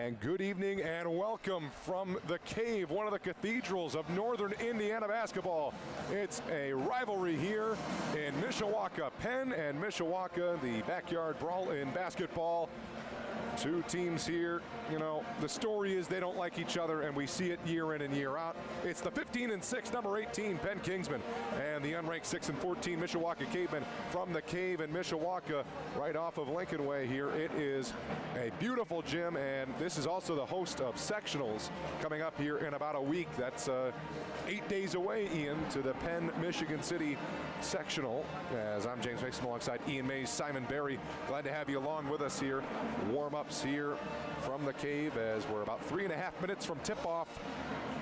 And good evening and welcome from the Cave, one of the cathedrals of Northern Indiana basketball. It's a rivalry here in Mishawaka. Penn and Mishawaka, the backyard brawl in basketball. Two teams here, you know, the story is they don't like each other, and we see it year in and year out. It's the 15-6, number 18, Penn Kingsmen, and the unranked 6-14 Mishawaka Cavemen from the Cave in Mishawaka, right off of Lincoln Way here. It is a beautiful gym, and this is also the host of sectionals coming up here in about a week. That's 8 days away, Ian, to the Penn, Michigan City sectional. As I'm James Mason alongside Ian Mays, Simon Berry. Glad to have you along with us here. Warm-ups here from the Cave as we're about 3.5 minutes from tip-off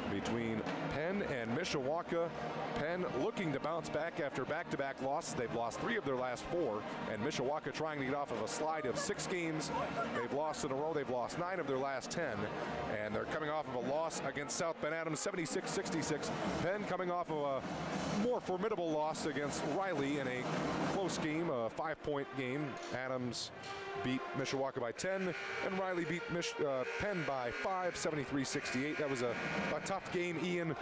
between Penn and Mishawaka. Penn looking to bounce back after back-to-back losses. They've lost 3 of their last 4, and Mishawaka trying to get off of a slide of 6 games. They've lost in a row. They've lost 9 of their last 10, and they're coming off of a loss against South Bend Adams, 76-66. Penn coming off of a more formidable loss against Riley in a close game, a 5-point game. Adams beat Mishawaka by 10, and Riley beat Penn by 5, 73-68. That was a tough game, Ian.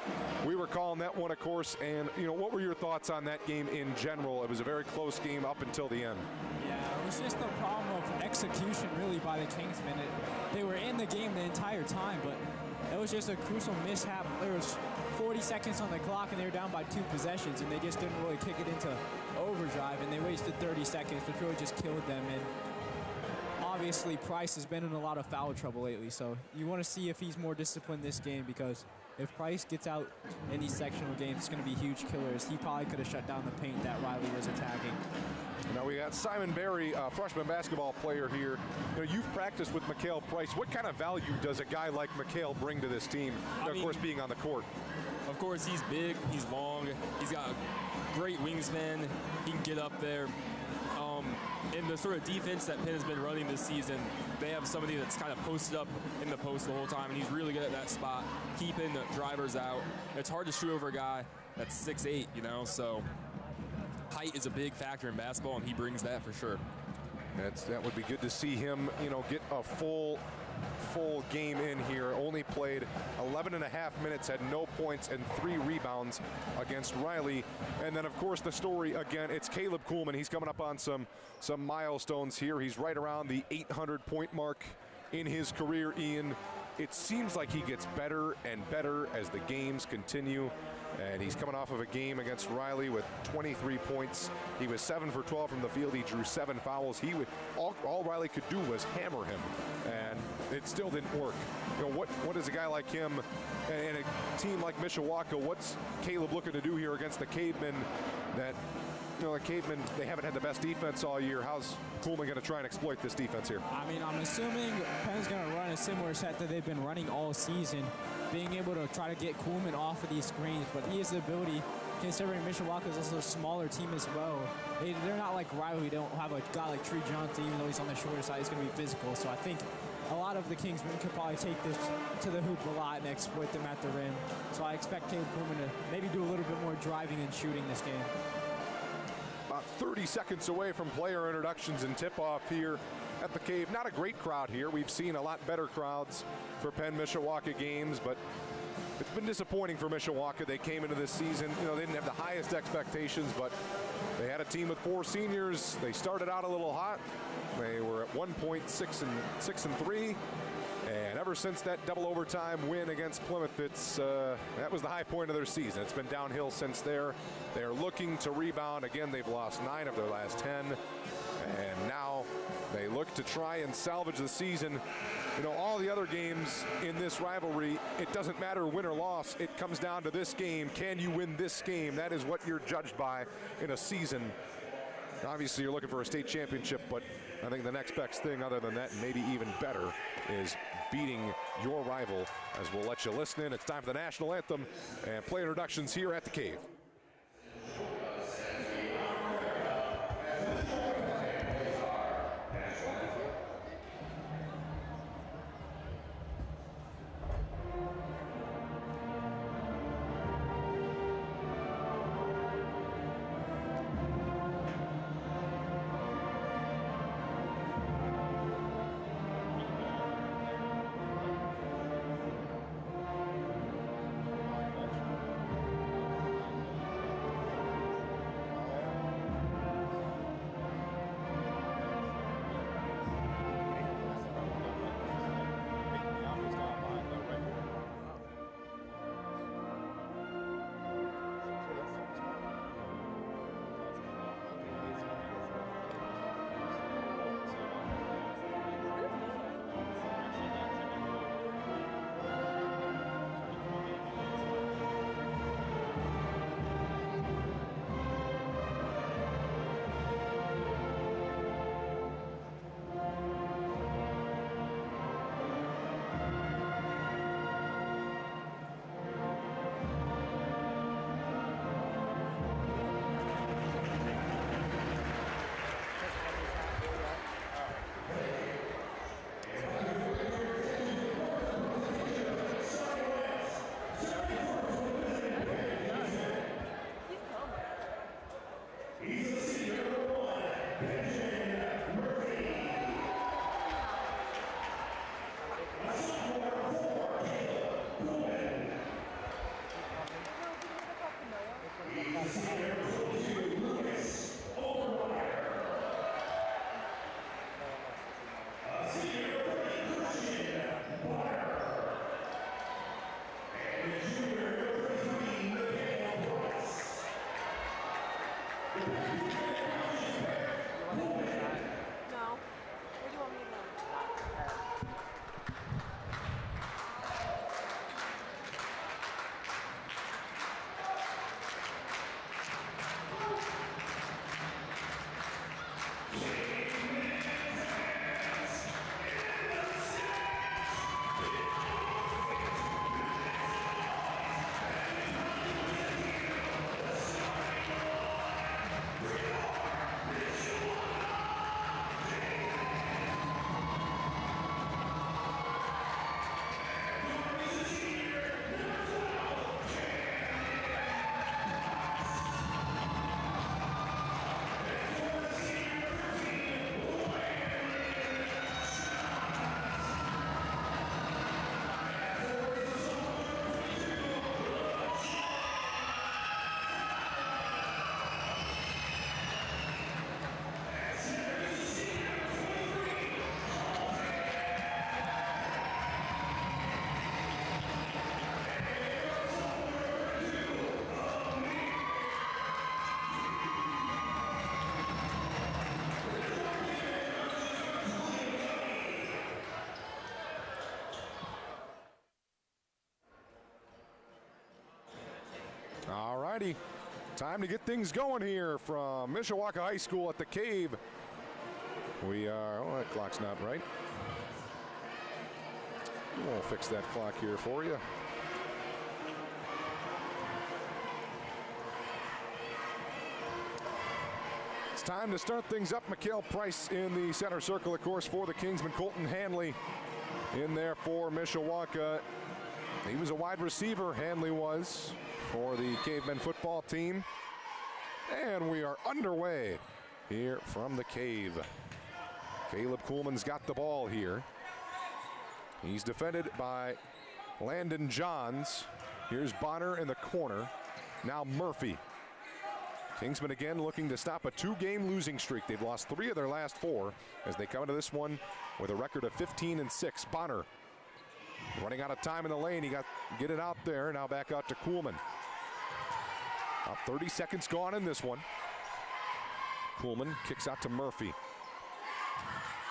We were calling that one, of course, and you know, what were your thoughts on that game in general? It was a very close game up until the end. Yeah, it was just a problem of execution, really, by the Kingsmen. They were in the game the entire time, but it was just a crucial mishap. There was 40 seconds on the clock, and they were down by 2 possessions, and they just didn't really kick it into overdrive, and they wasted 30 seconds, which really just killed them. And obviously, Price has been in a lot of foul trouble lately, so you want to see if he's more disciplined this game, because if Price gets out in these sectional games, it's going to be huge killers. He probably could have shut down the paint that Riley was attacking. Now we got Simon Berry, a freshman basketball player here. You know, you've practiced with Mikhail Price. What kind of value does a guy like Mikhail bring to this team, of course, being on the court? Of course, he's big, he's long, he's got a great wingspan, he can get up there. In the sort of defense that Penn has been running this season, they have somebody that's kind of posted up in the post the whole time, and he's really good at that spot, keeping the drivers out. It's hard to shoot over a guy that's 6'8", you know, so height is a big factor in basketball, and he brings that for sure. That would be good to see him, you know, get a full game in here. Only played 11.5 minutes, had no points and 3 rebounds against Riley. And then, of course, the story again, it's Caleb Kuhlman. He's coming up on some milestones here. He's right around the 800-point mark in his career, Ian. It seems like he gets better and better as the games continue. And he's coming off of a game against Riley with 23 points. He was 7 for 12 from the field. He drew 7 fouls. All Riley could do was hammer him, and it still didn't work. You know, what is a guy like him and a team like Mishawaka? What's Caleb looking to do here against the Cavemen? That, you know, the Cavemen, they haven't had the best defense all year. How's Kuhlman going to try and exploit this defense here? I mean, I'm assuming Penn's going to run a similar set that they've been running all season, being able to try to get Kuhlman off of these screens, but he has the ability, considering Mishawaka is also a smaller team as well. They're not like Riley. They don't have a guy like Tree Johnson, even though he's on the shorter side, he's going to be physical. So I think a lot of the Kingsmen could probably take this to the hoop a lot and exploit them at the rim. So I expect Caleb Kuhlman to maybe do a little bit more driving and shooting this game. About 30 seconds away from player introductions and tip-off here at the Cave. Not a great crowd here. We've seen a lot better crowds for Penn Mishawaka games, but it's been disappointing for Mishawaka. They came into this season, you know, they didn't have the highest expectations, but they had a team with 4 seniors. They started out a little hot. They were at 1 point 6-3. And ever since that double overtime win against Plymouth, that was the high point of their season. It's been downhill since there. They're looking to rebound. Again, they've lost 9 of their last 10. And now they look to try and salvage the season. You know, all the other games in this rivalry, it doesn't matter win or loss. It comes down to this game. Can you win this game? That is what you're judged by in a season. Obviously, you're looking for a state championship, but I think the next best thing other than that, and maybe even better, is beating your rival. As we'll let you listen in, it's time for the national anthem and play introductions here at the Cave. righty. Time to get things going here from Mishawaka High School at the Cave. We are, oh, that clock's not right. We'll fix that clock here for you. It's time to start things up. Mikhail Price in the center circle, of course, for the Kingsmen. Colton Hanley in there for Mishawaka. He was a wide receiver, Hanley was, for the Cavemen football team. And we are underway here from the Cave. Caleb Kuhlman's got the ball here. He's defended by Landon Johns. Here's Bonner in the corner. Now Murphy. Kingsmen again looking to stop a 2-game losing streak. They've lost 3 of their last 4 as they come into this one with a record of 15-6. Bonner running out of time in the lane. He got get it out there. Now back out to Kuhlman. About 30 seconds gone in this one. Kuhlman kicks out to Murphy.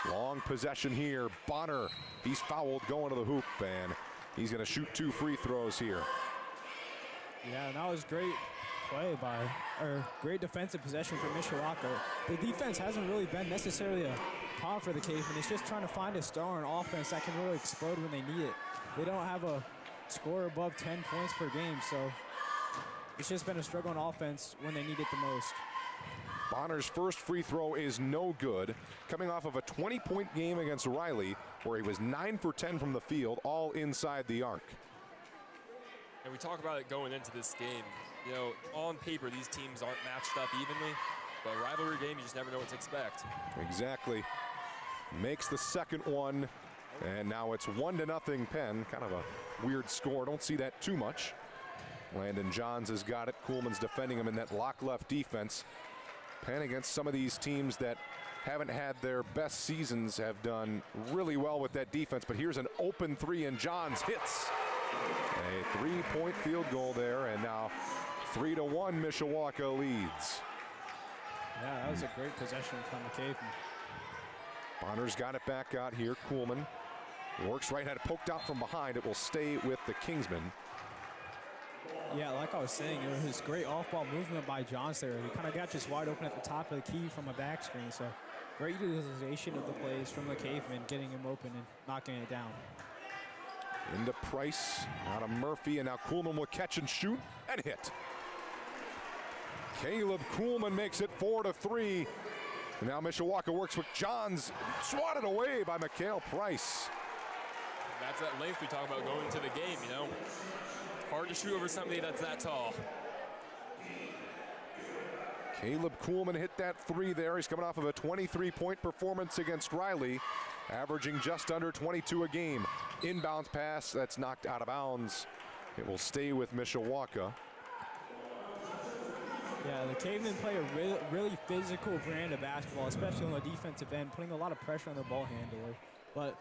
Long possession here. Bonner, he's fouled going to the hoop, and he's going to shoot 2 free throws here. Yeah, that was great play by, or great defensive possession for Mishawaka. The defense hasn't really been necessarily a problem for the Cavemen. It's just trying to find a star on offense that can really explode when they need it. They don't have a score above 10 points per game, so it's just been a struggle on offense when they need it the most. Bonner's first free throw is no good, coming off of a 20-point game against Riley, where he was 9 for 10 from the field, all inside the arc. And we talk about it going into this game. You know, on paper, these teams aren't matched up evenly, but a rivalry game, you just never know what to expect. Exactly. Makes the second one, and now it's 1-0 Penn. Kind of a weird score. Don't see that too much. Landon Johns has got it. Kuhlman's defending him in that lock left defense. Penn against some of these teams that haven't had their best seasons have done really well with that defense, but here's an open 3 and Johns hits. A 3-point field goal there, and now 3-1 Mishawaka leads. Yeah, that was a great possession from the Cavemen. Bonner's got it back out here. Kuhlman works right, had it poked out from behind. It will stay with the Kingsmen. Yeah, like I was saying, it was great off-ball movement by Johns there. He kind of got just wide open at the top of the key from a back screen. So great utilization of the plays from the Cavemen, getting him open and knocking it down. Into Price, out of Murphy, and now Kuhlman will catch and shoot and hit. Caleb Kuhlman makes it 4-3. And now Mishawaka works with Johns, swatted away by Mikhail Price. That's that length we talk about going into the game, you know. Hard to shoot over somebody that's that tall. Caleb Kuhlman hit that 3 there. He's coming off of a 23-point performance against Riley, averaging just under 22 a game. Inbounds pass, that's knocked out of bounds. It will stay with Mishawaka. Yeah, the Cavemen play a really physical brand of basketball, especially on the defensive end, putting a lot of pressure on their ball handler. But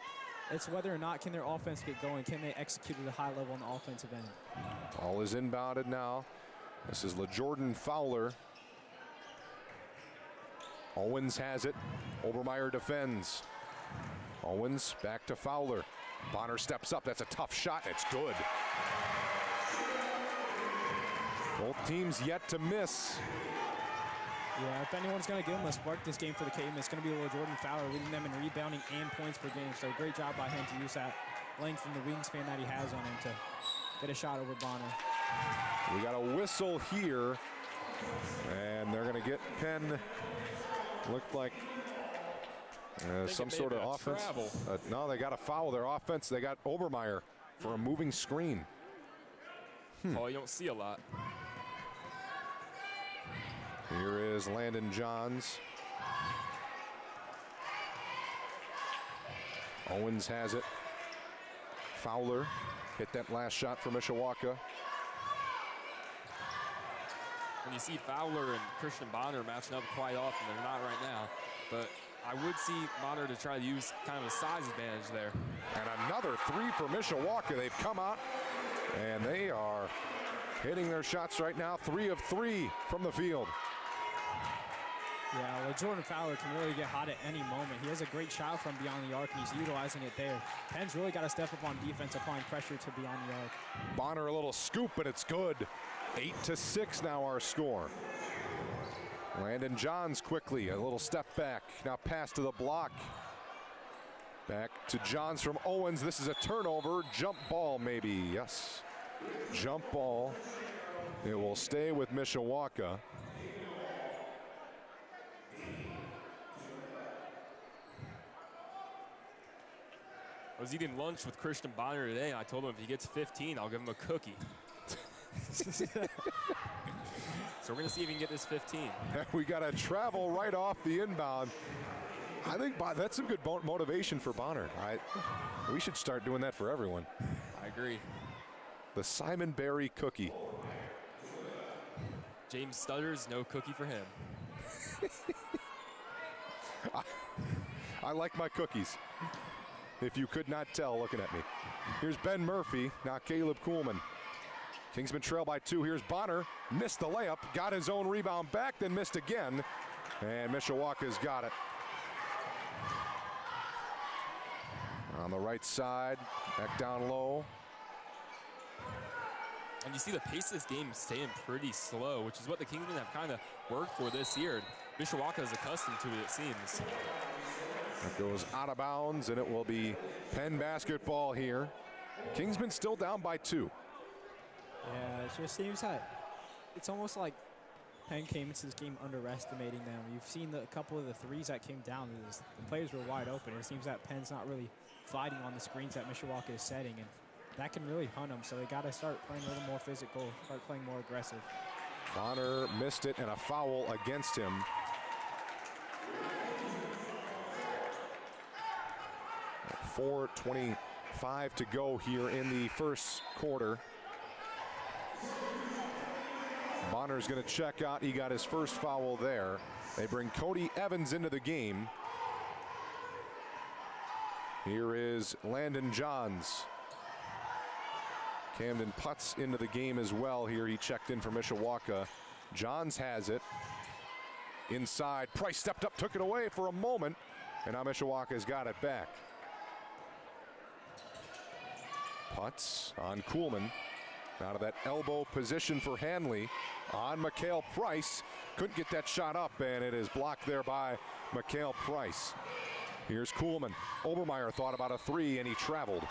it's whether or not can their offense get going, can they execute at a high level on the offensive end. Ball is inbounded now. This is LaJordan Fowler. Owens has it. Obermeyer defends. Owens back to Fowler. Bonner steps up. That's a tough shot. It's good. Both teams yet to miss. Yeah, if anyone's going to give him a spark this game for the Cavemen, it's going to be LaJordan Fowler, leading them in rebounding and points per game. So great job by him to use that length and the wingspan that he has on him to get a shot over Bonner. We got a whistle here, and they're going to get Penn. Looked like some sort of offense. No, they got a foul. Their offense, they got Obermeyer for a moving screen. Oh, you don't see a lot. Here is Landon Johns. Owens has it. Fowler hit that last shot for Mishawaka. When you see Fowler and Christian Bonner matching up quite often, they're not right now, but I would see Bonner to try to use kind of a size advantage there. And another 3 for Mishawaka. They've come out and they are hitting their shots right now. 3 of 3 from the field. Yeah, well, Jordan Fowler can really get hot at any moment. He has a great shot from beyond the arc, and he's utilizing it there. Penn's really got to step up on defense, applying pressure to beyond the arc. Bonner a little scoop, and it's good. 8-6 now our score. Landon Johns quickly, a little step back. Now pass to the block. Back to Johns from Owens. This is a turnover. Jump ball maybe, yes. Jump ball. It will stay with Mishawaka. I was eating lunch with Christian Bonner today, and I told him if he gets 15, I'll give him a cookie. So we're going to see if he can get this 15. We got to travel right off the inbound. I think that's some good motivation for Bonner. We should start doing that for everyone. I agree. The Simon Berry cookie. James stutters, no cookie for him. I like my cookies. If you could not tell looking at me. Here's Ben Murphy, now Caleb Kuhlman. Kingsman trail by 2. Here's Bonner. Missed the layup, got his own rebound back, then missed again. And Mishawaka's got it. On the right side, back down low. And you see the pace of this game staying pretty slow, which is what the Kingsmen have kind of worked for this year. Mishawaka is accustomed to it seems. That goes out of bounds, and it will be Penn basketball here. Kingsman still down by 2. Yeah, it just seems that it's almost like Penn came into this game underestimating them. You've seen a couple of the threes that came down. The players were wide open. It seems that Penn's not really fighting on the screens that Mishawaka is setting, and that can really hunt them. So they got to start playing a little more physical, start playing more aggressive. Bonner missed it, and a foul against him. At 4:25 to go here in the first quarter. Bonner's going to check out. He got his first foul there. They bring Cody Evans into the game. Here is Landon Johns. Camden Putz into the game as well here. He checked in for Mishawaka. Johns has it. Inside, Price stepped up, took it away for a moment, and now Mishawaka's got it back. Putz on Kuhlman. Out of that elbow position for Hanley on McHale Price. Couldn't get that shot up, and it is blocked there by McHale Price. Here's Kuhlman. Obermeyer thought about a 3, and he traveled.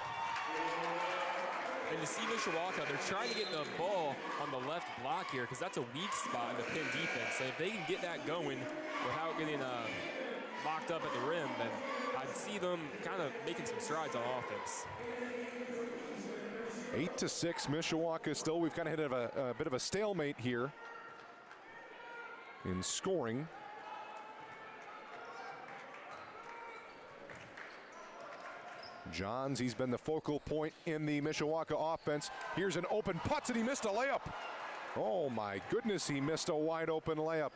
And to see Mishawaka, they're trying to get the ball on the left block here because that's a weak spot in the Penn defense. So if they can get that going without getting locked up at the rim, then I'd see them kind of making some strides on offense. 8-6, Mishawaka still. We've kind of hit a bit of a stalemate here in scoring. Johns, he's been the focal point in the Mishawaka offense. Here's an open Putz, and he missed a layup. Oh my goodness, he missed a wide open layup.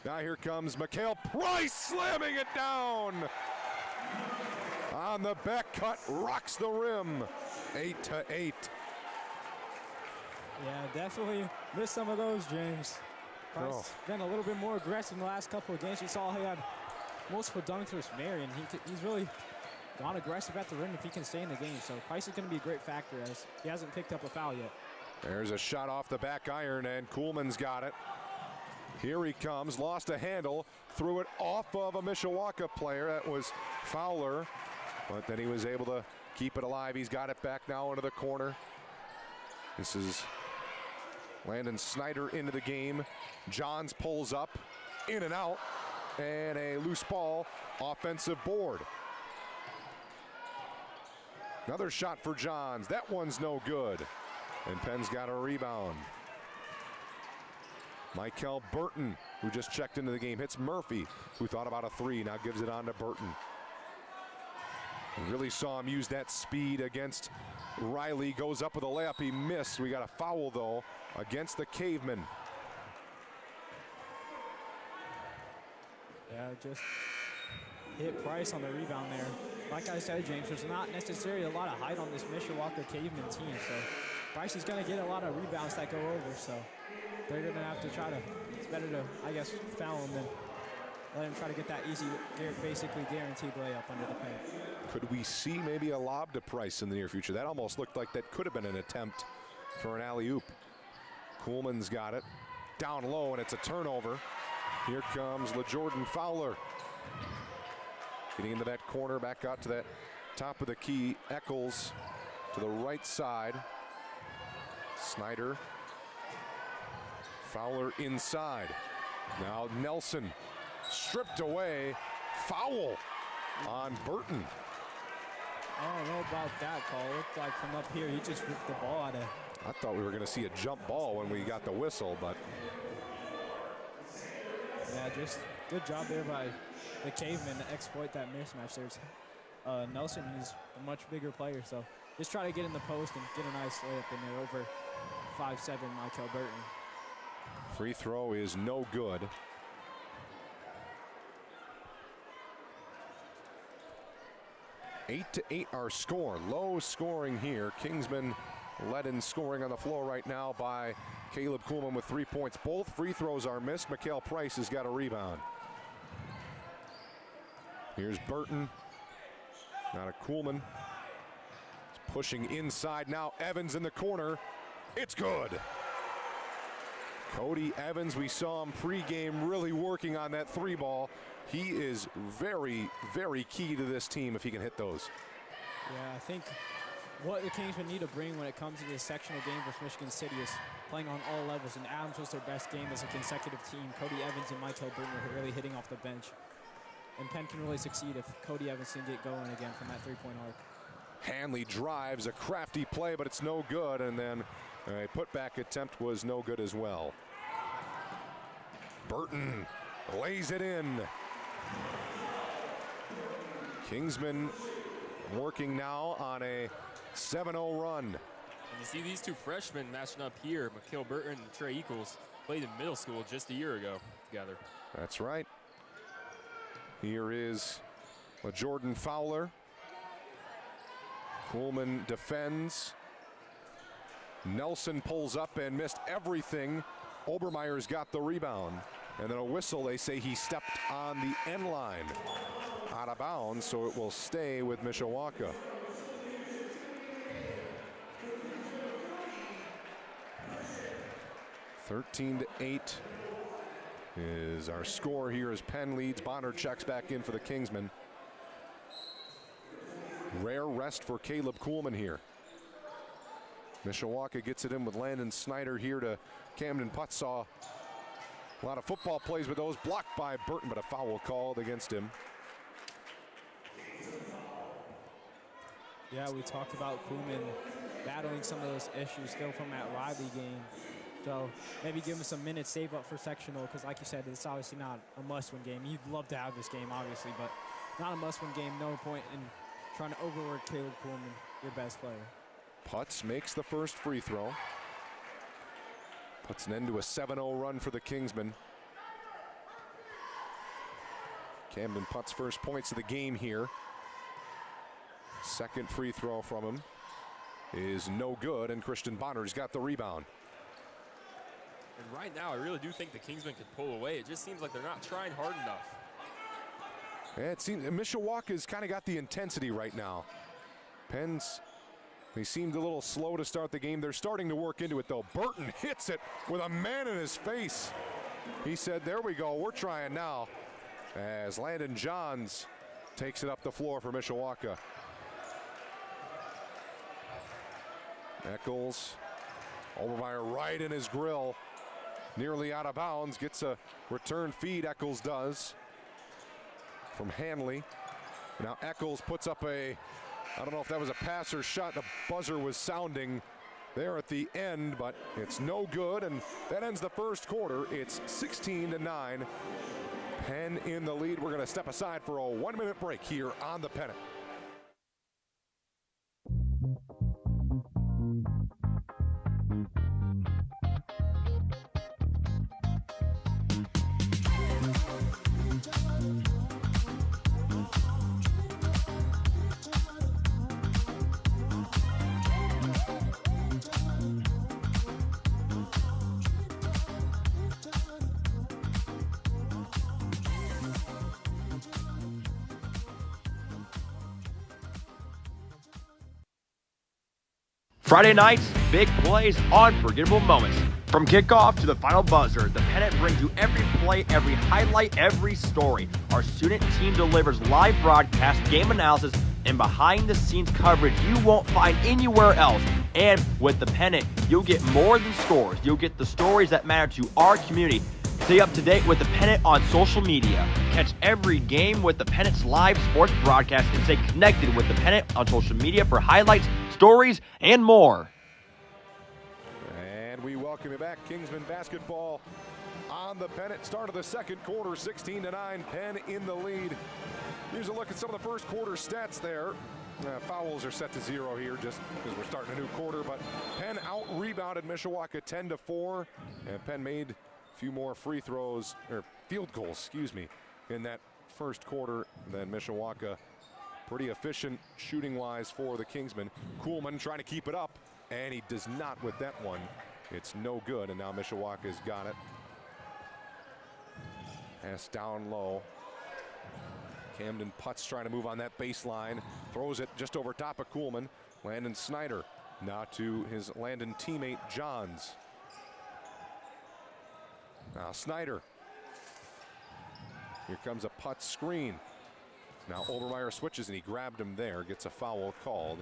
Now here comes McHale Price slamming it down. On the back cut, rocks the rim. 8-8. Yeah, definitely missed some of those, James. Price been a little bit more aggressive in the last couple of games. We saw he had multiple dunks versus Marion. He's really gone aggressive at the rim if he can stay in the game. So Price is going to be a great factor as he hasn't picked up a foul yet. There's a shot off the back iron, and Kuhlman's got it. Here he comes, lost a handle, threw it off of a Mishawaka player. That was Fowler, but then he was able to keep it alive. He's got it back now into the corner. This is Landon Snyder into the game. Johns pulls up, in and out, and a loose ball, offensive board. Another shot for Johns. That one's no good. And Penn's got a rebound. Michael Burton, who just checked into the game, hits Murphy, who thought about a 3, now gives it on to Burton. We really saw him use that speed against Riley. Goes up with a layup, he missed. We got a foul though against the Cavemen. Yeah, just hit Price on the rebound there. Like I said, James, there's not necessarily a lot of height on this Mishawaka Caveman team, so Price is going to get a lot of rebounds that go over, so they're going to have to try to, it's better to, I guess, foul him than let him try to get that easy, basically guaranteed layup under the paint. Could we see maybe a lob to Price in the near future? That almost looked like that could have been an attempt for an alley-oop. Kuhlman's got it. Down low, and it's a turnover. Here comes LaJordan Fowler. Getting into that corner, back out to that top of the key. Eccles to the right side. Snyder. Fowler inside. Now Nelson stripped away. Foul on Burton. I don't know about that call. It looked like from up here, he just ripped the ball out of. I thought we were going to see a jump ball when we got the whistle, but. Yeah, just good job there by the Cavemen to exploit that mismatch. There's Nelson, he's a much bigger player, so just try to get in the post and get a nice layup in there over 5'7" Michael Burton. Free throw is no good. Eight to 8 our score. Low scoring here. Kingsman led in scoring on the floor right now by Caleb Kuhlman with 3 points. Both free throws are missed. Mikal Price has got a rebound. Here's Burton. Now to Kuhlman. He's pushing inside now. Evans in the corner. It's good. Cody Evans, we saw him pregame really working on that three ball. He is very, very key to this team if he can hit those. Yeah, I think what the Kingsmen need to bring when it comes to this sectional game versus Michigan City is playing on all levels, and Adams was their best game as a consecutive team. Cody Evans and Michael Burton were really hitting off the bench. And Penn can really succeed if Cody Evans can get going again from that three-point arc. Hanley drives, a crafty play, but it's no good, and then a putback attempt was no good as well. Burton lays it in. Kingsman working now on a 7-0 run. And you see these two freshmen matching up here. Mikal Burton and Trey Eccles played in middle school just a year ago together. That's right. Here is LaJordan Fowler. Kuhlman defends. Nelson pulls up and missed everything. Obermeyer's got the rebound. And then a whistle, they say he stepped on the end line. Out of bounds, so it will stay with Mishawaka. (13 to 8) is our score here as Penn leads. Bonner checks back in for the Kingsmen. Rare rest for Caleb Kuhlman here. Mishawaka gets it in with Landon Snyder here to Camden Putsaw. A lot of football plays with those, blocked by Burton, but a foul called against him. Yeah, we talked about Kuhlman battling some of those issues still from that Riley game. So maybe give him some minutes, save up for sectional, because like you said, it's obviously not a must-win game. You'd love to have this game, obviously, but not a must-win game. No point in trying to overwork Caleb Kuhlman, your best player. Putz makes the first free throw. Puts an end to a 7-0 run for the Kingsmen. Camden Putz first points of the game here. Second free throw from him is no good, and Christian Bonner's got the rebound. And right now, I really do think the Kingsmen could pull away. It just seems like they're not trying hard enough. Yeah, it seems Mishawaka's kind of got the intensity right now. Penn's, they seemed a little slow to start the game. They're starting to work into it, though. Burton hits it with a man in his face. He said, there we go, we're trying now. As Landon Johns takes it up the floor for Mishawaka. Eccles, Obermeyer right in his grill. Nearly out of bounds, gets a return feed, Eccles does. From Hanley. Now Eccles puts up a, I don't know if that was a pass or shot. The buzzer was sounding there at the end, but it's no good, and that ends the first quarter. It's 16 to 9. Penn in the lead. We're going to step aside for a 1-minute break here on the Pennant. Friday nights, big plays, unforgettable moments. From kickoff to the final buzzer, the Pennant brings you every play, every highlight, every story. Our student team delivers live broadcast, game analysis, and behind-the-scenes coverage you won't find anywhere else. And with the Pennant, you'll get more than scores. You'll get the stories that matter to our community. Stay up to date with the Pennant on social media. Catch every game with the Pennant's live sports broadcast and stay connected with the Pennant on social media for highlights, stories, and more. And we welcome you back. Kingsman basketball on the Pennant. Start of the second quarter, 16-9, Penn in the lead. Here's a look at some of the first quarter stats there. Fouls are set to 0 here just because we're starting a new quarter, but Penn out-rebounded Mishawaka 10-4, and Penn made a few more free throws, or field goals, excuse me, in that first quarter than Mishawaka. Pretty efficient shooting-wise for the Kingsmen. Kuhlman trying to keep it up, and he does not with that one. It's no good, and now Mishawaka's got it. Pass down low. Camden Putz trying to move on that baseline. Throws it just over top of Kuhlman. Landon Snyder now to his Landon teammate Johns. Now Snyder. Here comes a Putz screen. Now Obermeyer switches and he grabbed him there. Gets a foul called.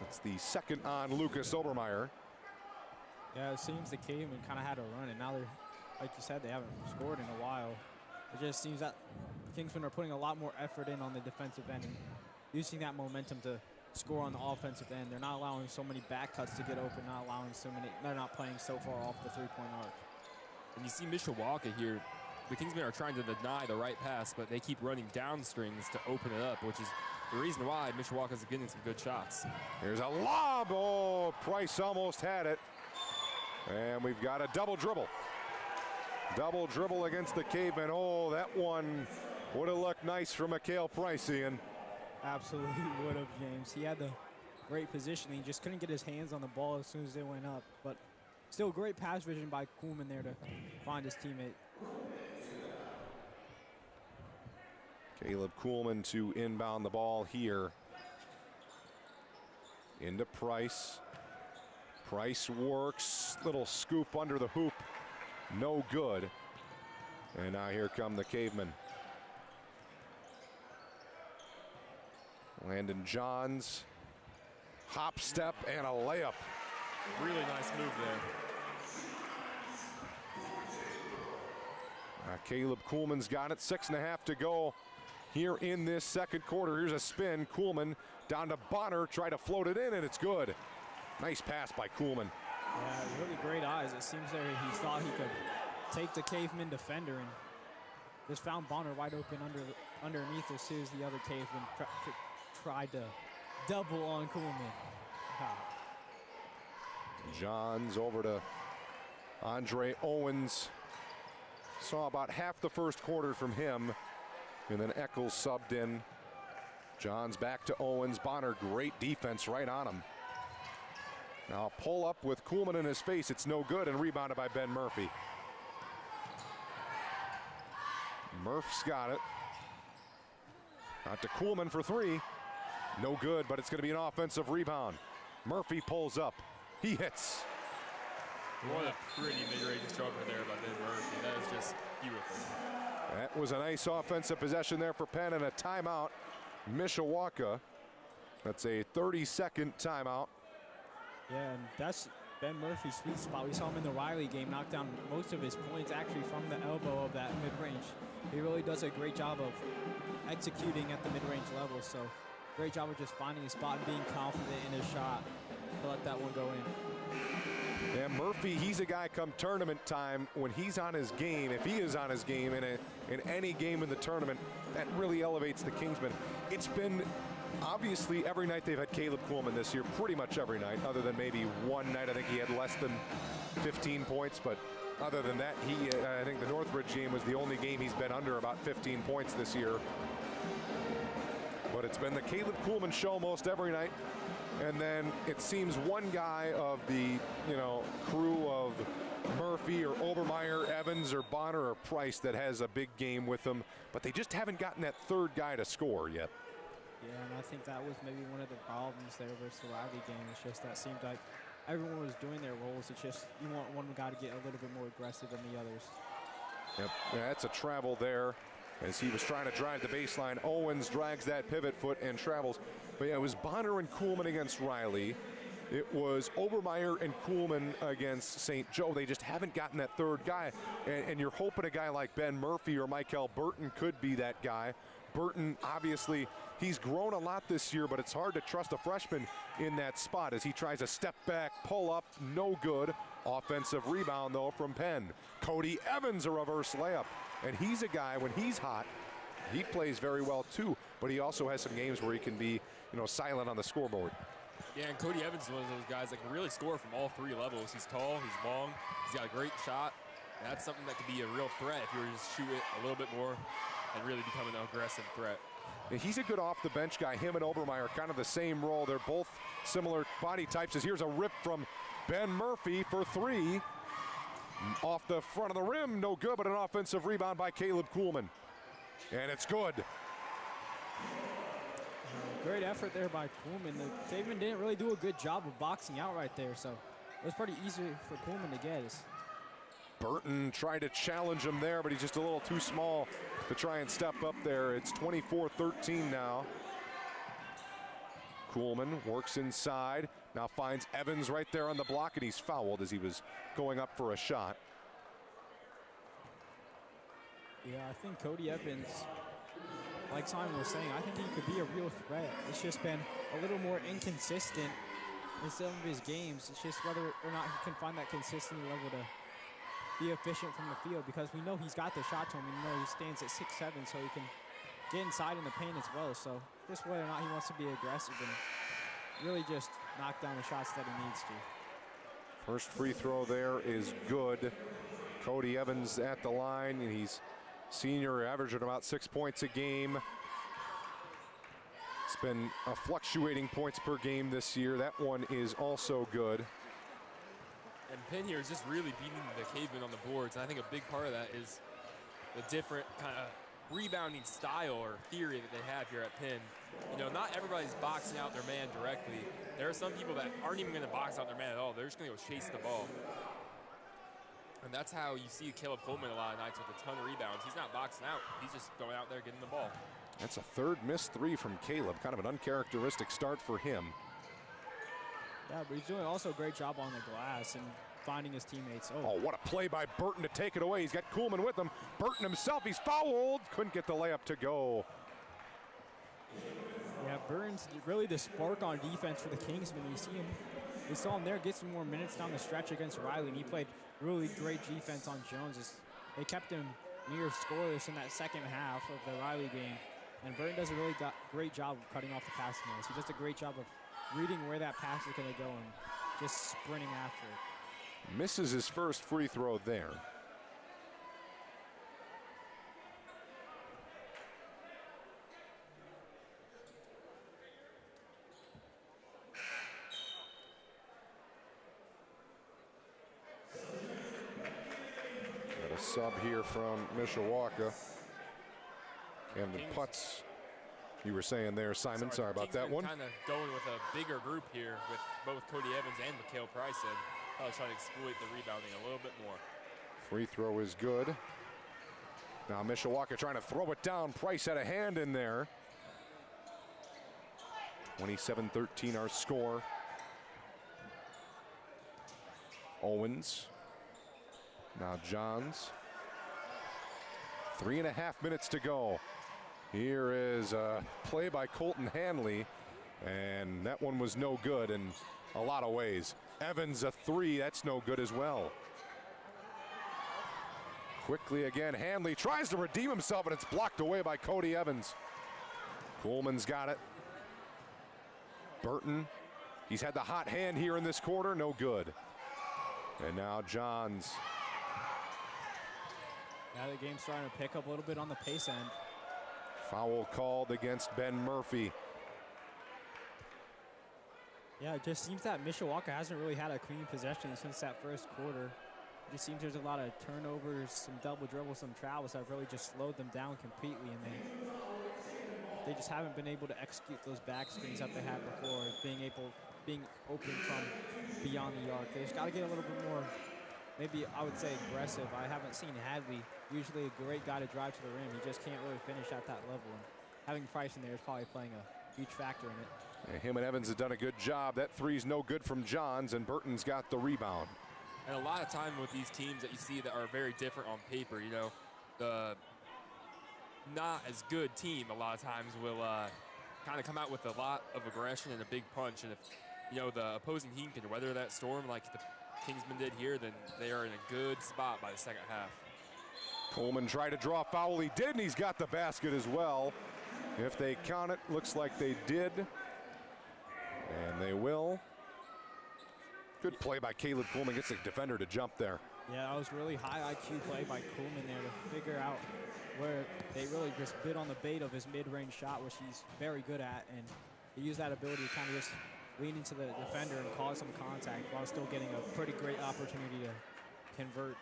It's the second on Lucas Obermeyer. Yeah, it seems the Cavemen kind of had a run, and now they're, like you said, they haven't scored in a while. It just seems that the Kingsmen are putting a lot more effort in on the defensive end and using that momentum to score on the offensive end. They're not allowing so many back cuts to get open, not allowing so many, they're not playing so far off the three-point arc. And you see Mishawaka here. The Kingsmen are trying to deny the right pass, but they keep running down strings to open it up, which is the reason why Mishawaka's getting some good shots. Here's a lob. Oh, Price almost had it. And we've got a double dribble. Double dribble against the Cavemen. Oh, that one would have looked nice for Mikhail Price, Ian. Absolutely would have, James. He had the great position. He just couldn't get his hands on the ball as soon as they went up. But still great pass vision by Kuhlman there to find his teammate. Caleb Kuhlman to inbound the ball here. Into Price. Price works, little scoop under the hoop, no good. And now here come the Cavemen. Landon Johns, hop step and a layup. Really nice move there. Caleb Kuhlman's got it, 6.5 to go here in this second quarter. Here's a spin, Kuhlman down to Bonner, try to float it in and it's good. Nice pass by Kuhlman. Yeah, really great eyes. It seems there he thought he could take the Caveman defender and just found Bonner wide open underneath as soon as the other Caveman tried to double on Kuhlman. Johns over to Andre Owens. Saw about half the first quarter from him, and then Eccles subbed in. Johns back to Owens. Bonner, great defense right on him. Now pull up with Kuhlman in his face. It's no good, and rebounded by Ben Murphy. Murph's got it. Out to Kuhlman for 3. No good, but it's going to be an offensive rebound. Murphy pulls up. He hits. What a pretty mid-range jumper there by Ben Murphy. That is just beautiful. That was a nice offensive possession there for Penn, and a timeout. Mishawaka. That's a 30-second timeout. Yeah, and that's Ben Murphy's sweet spot. We saw him in the Riley game, knock down most of his points actually from the elbow of that mid-range. He really does a great job of executing at the mid-range level. So great job of just finding a spot and being confident in his shot to let that one go in. Yeah, Murphy, he's a guy come tournament time when he's on his game. If he is on his game in any game in the tournament, that really elevates the Kingsmen. It's been obviously every night they've had Caleb Kuhlman this year, pretty much every night, other than maybe one night I think he had less than 15 points, but other than that, I think the Northridge game was the only game he's been under about 15 points this year. But it's been the Caleb Kuhlman show most every night. And then it seems one guy of the, crew of Murphy or Obermeyer, Evans or Bonner or Price that has a big game with them, but they just haven't gotten that third guy to score yet. Yeah, and I think that was maybe one of the problems there versus the Riley game. It's just that seemed like everyone was doing their roles. It's just you want one guy to get a little bit more aggressive than the others. Yep, that's a travel there as he was trying to drive the baseline. Owens drags that pivot foot and travels. But yeah, it was Bonner and Kuhlman against Riley. It was Obermeyer and Kuhlman against St. Joe. They just haven't gotten that third guy. And you're hoping a guy like Ben Murphy or Michael Burton could be that guy. Burton, obviously, he's grown a lot this year, but it's hard to trust a freshman in that spot as he tries a step back, pull up, no good. Offensive rebound, though, from Penn. Cody Evans, a reverse layup. And he's a guy, when he's hot, he plays very well, too. But he also has some games where he can be, silent on the scoreboard. Yeah, and Cody Evans is one of those guys that can really score from all three levels. He's tall, he's long, he's got a great shot. And that's something that could be a real threat if you were to just shoot it a little bit more and really become an aggressive threat. Yeah, he's a good off-the-bench guy. Him and Obermeyer kind of the same role. They're both similar body types. As here's a rip from Ben Murphy for three. Off the front of the rim, no good, but an offensive rebound by Caleb Kuhlman. And it's good. Great effort there by Kuhlman. The Cavemen didn't really do a good job of boxing out right there, so it was pretty easy for Kuhlman to get. Burton tried to challenge him there, but he's just a little too small to try and step up there. It's 24-13 now. Kuhlman works inside, now finds Evans right there on the block, and he's fouled as he was going up for a shot. Yeah, I think Cody Evans, like Simon was saying, I think he could be a real threat. It's just been a little more inconsistent in some of his games. It's just whether or not he can find that consistency level to be efficient from the field, because we know he's got the shot to him. We know he stands at 6'7", so he can get inside in the paint as well. So just whether or not he wants to be aggressive and really just knock down the shots that he needs to. First free throw there is good. Cody Evans at the line, and he's senior, averaging about 6 points a game. It's been a fluctuating points per game this year. That one is also good. And Penn here is just really beating the Cavemen on the boards. And I think a big part of that is the different kind of rebounding style or theory that they have here at Penn. Not everybody's boxing out their man directly. There are some people that aren't even going to box out their man at all. They're just going to go chase the ball. And that's how you see Caleb Kuhlman a lot of nights with a ton of rebounds. He's not boxing out. He's just going out there getting the ball. That's a third missed three from Caleb. Kind of an uncharacteristic start for him. Yeah, but he's doing also a great job on the glass and finding his teammates. Oh, what a play by Burton to take it away. He's got Kuhlman with him. Burton himself, he's fouled. Couldn't get the layup to go. Yeah, Burton's really the spark on defense for the Kingsmen. We saw him there get some more minutes down the stretch against Riley, and he played really great defense on Jones. They kept him near scoreless in that second half of the Riley game, and Burton does a really great job of cutting off the passing lanes. He does a great job of reading where that pass is going to go and just sprinting after it. Misses his first free throw there. Got a sub here from Mishawaka. And the putts you were saying there, Simon. Sorry about that one. Kind of going with a bigger group here with both Cody Evans and Mikhail Price. Probably trying to exploit the rebounding a little bit more. Free throw is good. Now Mishawaka trying to throw it down. Price had a hand in there. 27-13 our score. Owens. Now Johns. 3.5 minutes to go. Here is a play by Colton Hanley, and that one was no good in a lot of ways. Evans a three, that's no good as well. Quickly again, Hanley tries to redeem himself, and it's blocked away by Cody Evans. Kuhlman's got it. Burton, he's had the hot hand here in this quarter, no good. And now Johns. Now the game's starting to pick up a little bit on the pace end. Foul called against Ben Murphy. Yeah, it just seems that Mishawaka hasn't really had a clean possession since that first quarter. It just seems there's a lot of turnovers, some double dribbles, some travels that really just slowed them down completely, and they they just haven't been able to execute those back screens that they had before, being open from beyond the arc. They just got to get a little bit more, maybe I would say aggressive. I haven't seen Hadley, usually a great guy to drive to the rim. He just can't really finish at that level. And having Price in there is probably playing a huge factor in it. And him and Evans have done a good job. That three's no good from Johns, and Burton's got the rebound. And a lot of time with these teams that you see that are very different on paper, you know, the not as good team a lot of times will kind of come out with a lot of aggression and a big punch. And if, you know, the opposing team can weather that storm like the Kingsmen did here, then they are in a good spot by the second half. Coleman tried to draw a foul. He did, and he's got the basket as well. If they count it, looks like they did. And they will. Good play by Caleb Coleman. Gets the defender to jump there. Yeah, that was really high IQ play by Coleman there to figure out where they really just bit on the bait of his mid-range shot, which he's very good at. And he used that ability to kind of just lean into the defender and cause some contact while still getting a pretty great opportunity to convert.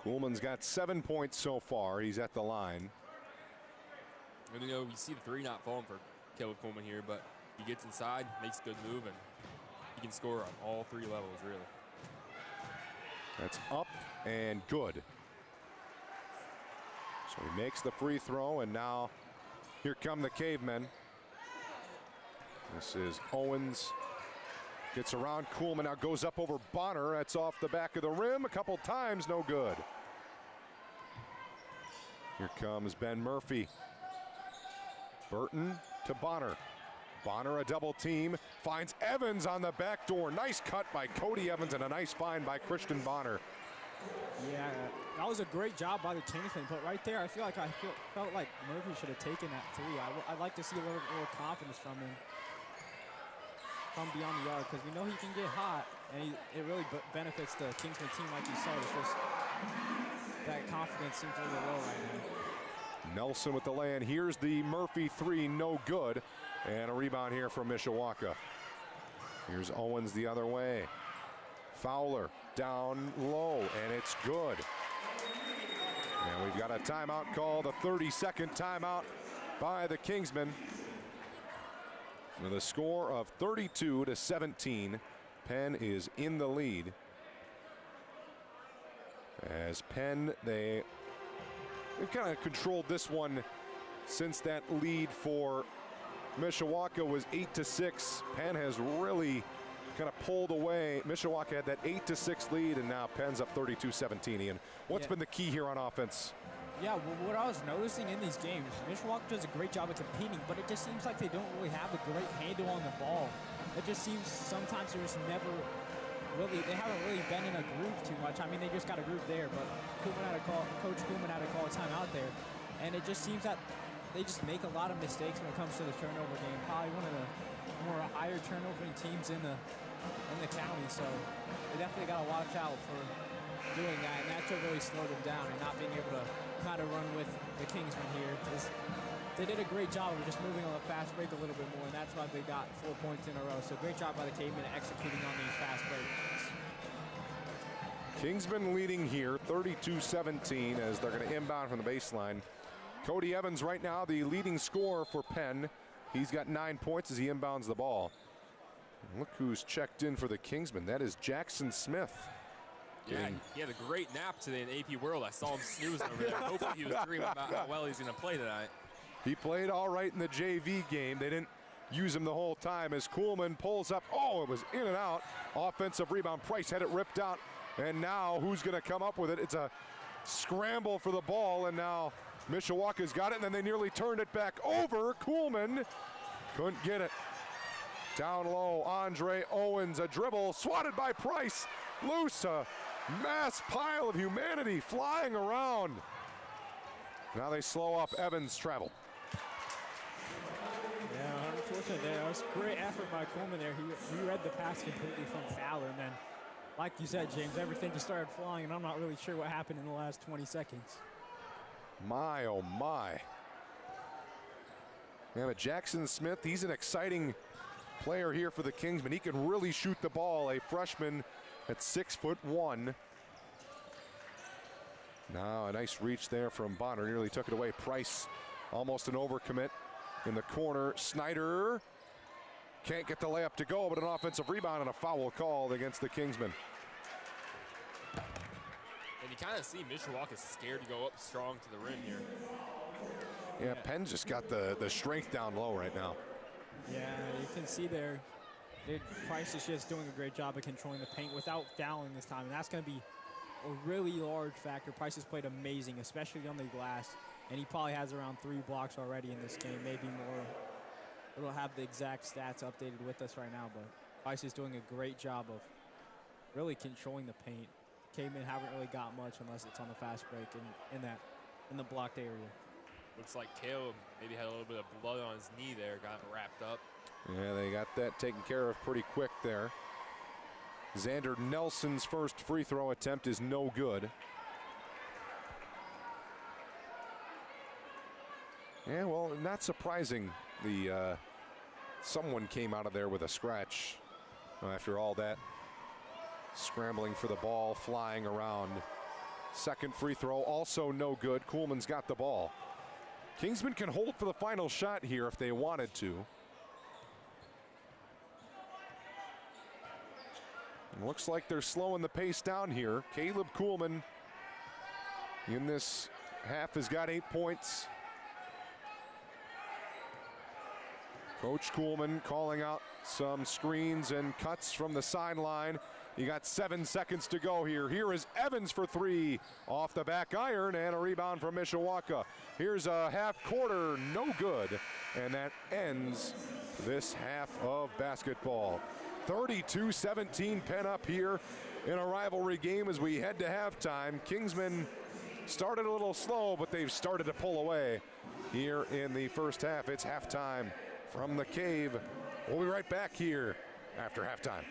Coleman's got 7 points so far. He's at the line. And, you know, you see the three not falling for Caleb Coleman here, but he gets inside, makes a good move, and he can score on all three levels, really. That's up and good. So he makes the free throw, and now here come the Cavemen. This is Owens. Gets around Coolman, now goes up over Bonner. That's off the back of the rim a couple times, no good. Here comes Ben Murphy. Burton to Bonner. Bonner a double team, finds Evans on the back door. Nice cut by Cody Evans and a nice find by Christian Bonner. Yeah, that was a great job by the Kingsmen, but right there I felt like Murphy should have taken that three. I'd like to see a little bit more confidence from him from beyond the arc, because we know he can get hot, and it really benefits the Kingsmen team, like you said. It's just that confidence seems a little low right now. Nelson with the lay-in. Here's the Murphy three, no good. And a rebound here from Mishawaka. Here's Owens the other way. Fowler down low, and it's good. And we've got a timeout called, a 30-second timeout by the Kingsmen. With a score of 32-17, Penn is in the lead. As Penn, they've kind of controlled this one since that lead for Mishawaka was 8-6. Penn has really kind of pulled away. Mishawaka had that 8-6 lead, and now Penn's up 32-17. Ian, what's been the key here on offense? Yeah, what I was noticing in these games, Mishawaka does a great job of competing, but it just seems like they don't really have a great handle on the ball. It just seems sometimes there's never really, they haven't really been in a groove too much. I mean, they just got a groove there, but Coach Koeman had to call a timeout there. And it just seems that they just make a lot of mistakes when it comes to the turnover game. Probably one of the more higher turnovering teams in the county. So they definitely got to watch out for doing that, and that's what really slowed them down, and not being able to kind of run with the Kingsmen here. They did a great job of just moving on the fast break a little bit more, and that's why they got 4 points in a row. So great job by the Cavemen executing on these fast breaks. Kingsmen leading here 32-17 as they're going to inbound from the baseline. Cody Evans right now the leading scorer for Penn. He's got 9 points as he inbounds the ball. And look who's checked in for the Kingsmen. That is Jackson Smith. Yeah, he had a great nap today in AP World. I saw him snoozing over there. Hopefully he was dreaming about how well he's going to play tonight. He played all right in the JV game. They didn't use him the whole time as Kuhlman pulls up. Oh, it was in and out. Offensive rebound. Price had it ripped out. And now who's going to come up with it? It's a scramble for the ball, and now Mishawaka's got it, and then they nearly turned it back over. Kuhlman couldn't get it. Down low, Andre Owens, a dribble, swatted by Price. Loose, a mass pile of humanity flying around. Now they slow up Evans' travel. Yeah, unfortunately, that was a great effort by Coleman there. He read the pass completely from Fowler, and then, like you said, James, everything just started flying, and I'm not really sure what happened in the last 20 seconds. My, oh my. Yeah, but Jackson Smith, he's an exciting player here for the Kingsmen. He can really shoot the ball, a freshman at 6'1". Now a nice reach there from Bonner, nearly took it away. Price Almost an overcommit in the corner. Snyder can't get the layup to go, but an offensive rebound and a foul called against the Kingsmen. And you kind of see Mishawaka scared to go up strong to the rim here. Yeah, Penn just got the strength down low right now. Yeah, you can see there. Price is just doing a great job of controlling the paint without fouling this time, and that's going to be a really large factor. Price has played amazing, especially on the glass, and he probably has around 3 blocks already in this game, maybe more. We'll have the exact stats updated with us right now, but Price is doing a great job of really controlling the paint. Cavemen haven't really got much unless it's on the fast break in the blocked area. Looks like Caleb maybe had a little bit of blood on his knee there, got it wrapped up. Yeah, they got that taken care of pretty quick there. Xander Nelson's first free throw attempt is no good. Yeah, well, not surprising. Someone came out of there with a scratch after all that scrambling for the ball, flying around. Second free throw also no good. Kuhlman's got the ball. Kingsmen can hold for the final shot here if they wanted to. It looks like they're slowing the pace down here. Caleb Kuhlman in this half has got 8 points. Coach Kuhlman calling out some screens and cuts from the sideline. You got 7 seconds to go here. Here is Evans for 3 off the back iron and a rebound from Mishawaka. Here's a half quarter, no good. And that ends this half of basketball. 32-17 Penn up here in a rivalry game as we head to halftime. Kingsmen started a little slow, but they've started to pull away here in the first half. It's halftime from the Cave. We'll be right back here after halftime.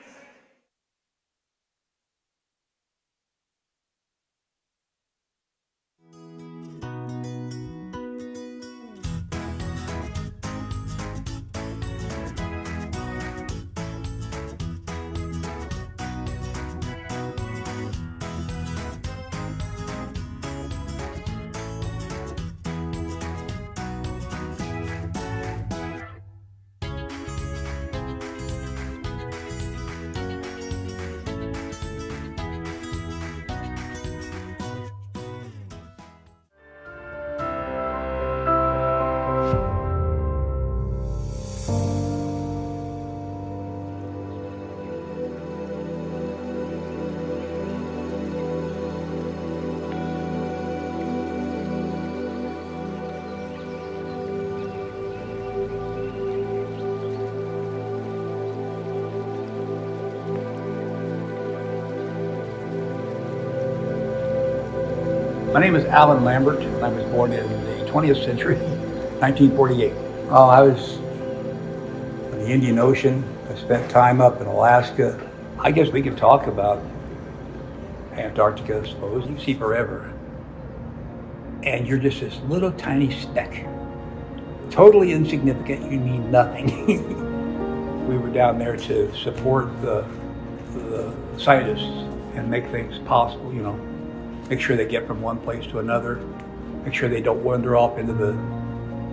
My name is Alan Lambert, and I was born in the 20th century, 1948. I was in the Indian Ocean. I spent time up in Alaska. I guess we could talk about Antarctica, I suppose. You see forever. And you're just this little tiny speck. Totally insignificant, you mean nothing. We were down there to support the scientists and make things possible, you know. Make sure they get from one place to another. Make sure they don't wander off into the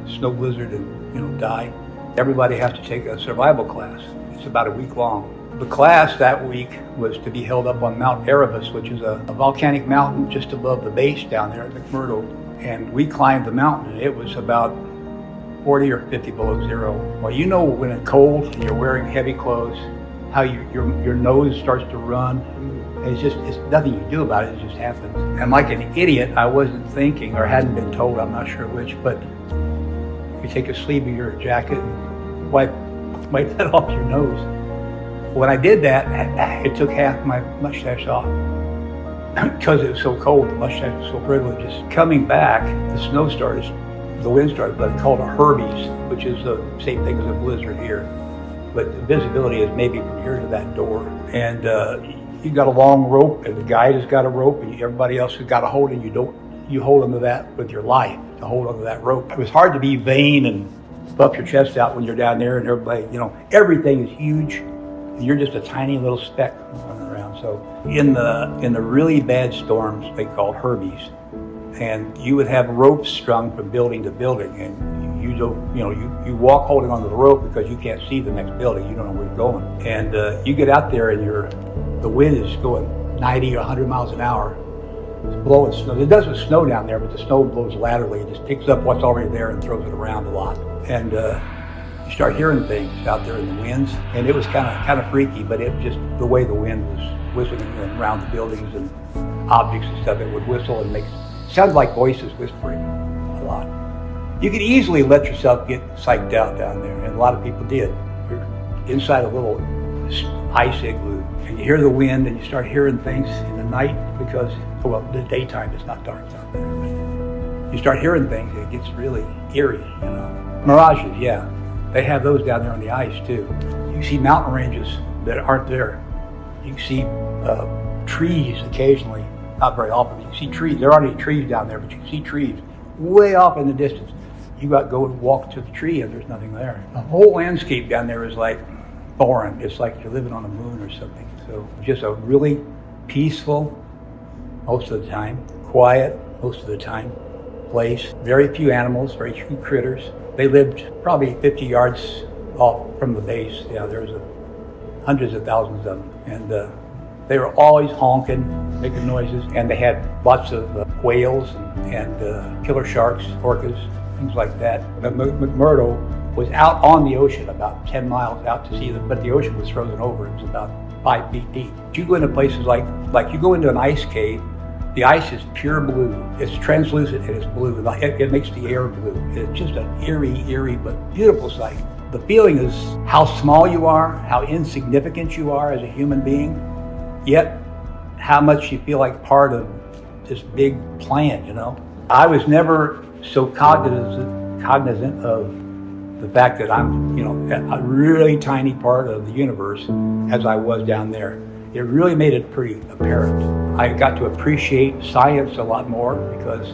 snow blizzard and, you know, die. Everybody has to take a survival class. It's about a week long. The class that week was to be held up on Mount Erebus, which is a volcanic mountain just above the base down there at McMurdo. And we climbed the mountain, and it was about 40 or 50 below zero. Well, you know when it's cold and you're wearing heavy clothes, how your nose starts to run. It's nothing you do about it, it just happens. And like an idiot, I wasn't thinking, or hadn't been told, I'm not sure which, but you take a sleeve of your jacket and wipe that off your nose. When I did that, it took half my mustache off. Because it was so cold, the mustache was so brittle. Just coming back, the wind started blowing. It's called a Herbies, which is the same thing as a blizzard here. But the visibility is maybe from here to that door. And you got a long rope, and the guide has got a rope, and everybody else has got a hold, and you hold onto that with your life to hold onto that rope. It was hard to be vain and puff your chest out when you're down there, and everybody, you know, everything is huge, and you're just a tiny little speck running around. So in the really bad storms, they called Herbies, and you would have ropes strung from building to building, and you walk holding onto the rope because you can't see the next building. You don't know where you're going, and you get out there and the wind is going 90 or 100 miles an hour. It's blowing snow. It doesn't snow down there, but the snow blows laterally. It just picks up what's already there and throws it around a lot. And you start hearing things out there in the winds, and it was kind of freaky, but it was just the way the wind was whistling around the buildings and objects and stuff. It would whistle and sounded like voices whispering a lot. You could easily let yourself get psyched out down there, and a lot of people did. You're inside a little ice igloo, and you hear the wind, and you start hearing things in the night because, well, the daytime is not dark out there. But you start hearing things, and it gets really eerie, Mirages, yeah. They have those down there on the ice, too. You see mountain ranges that aren't there. You can see trees occasionally, not very often. You can see trees. There aren't any trees down there, but you can see trees way off in the distance. You got to go and walk to the tree, and there's nothing there. The whole landscape down there is like foreign. It's like you're living on the moon or something. So just a really peaceful, most of the time, quiet most of the time, place. Very few animals, very few critters. They lived probably 50 yards off from the base. Yeah, there was hundreds of thousands of them. And they were always honking, making noises. And they had lots of whales and killer sharks, orcas, things like that. But McMurdo was out on the ocean about 10 miles out to sea, but the ocean was frozen over. It was about 5 feet deep. You go into places like you go into an ice cave, the ice is pure blue. It's translucent and it's blue. It makes the air blue. It's just an eerie, but beautiful sight. The feeling is how small you are, how insignificant you are as a human being, yet how much you feel like part of this big plan, I was never so cognizant of the fact that I'm, a really tiny part of the universe as I was down there. It really made it pretty apparent. I got to appreciate science a lot more because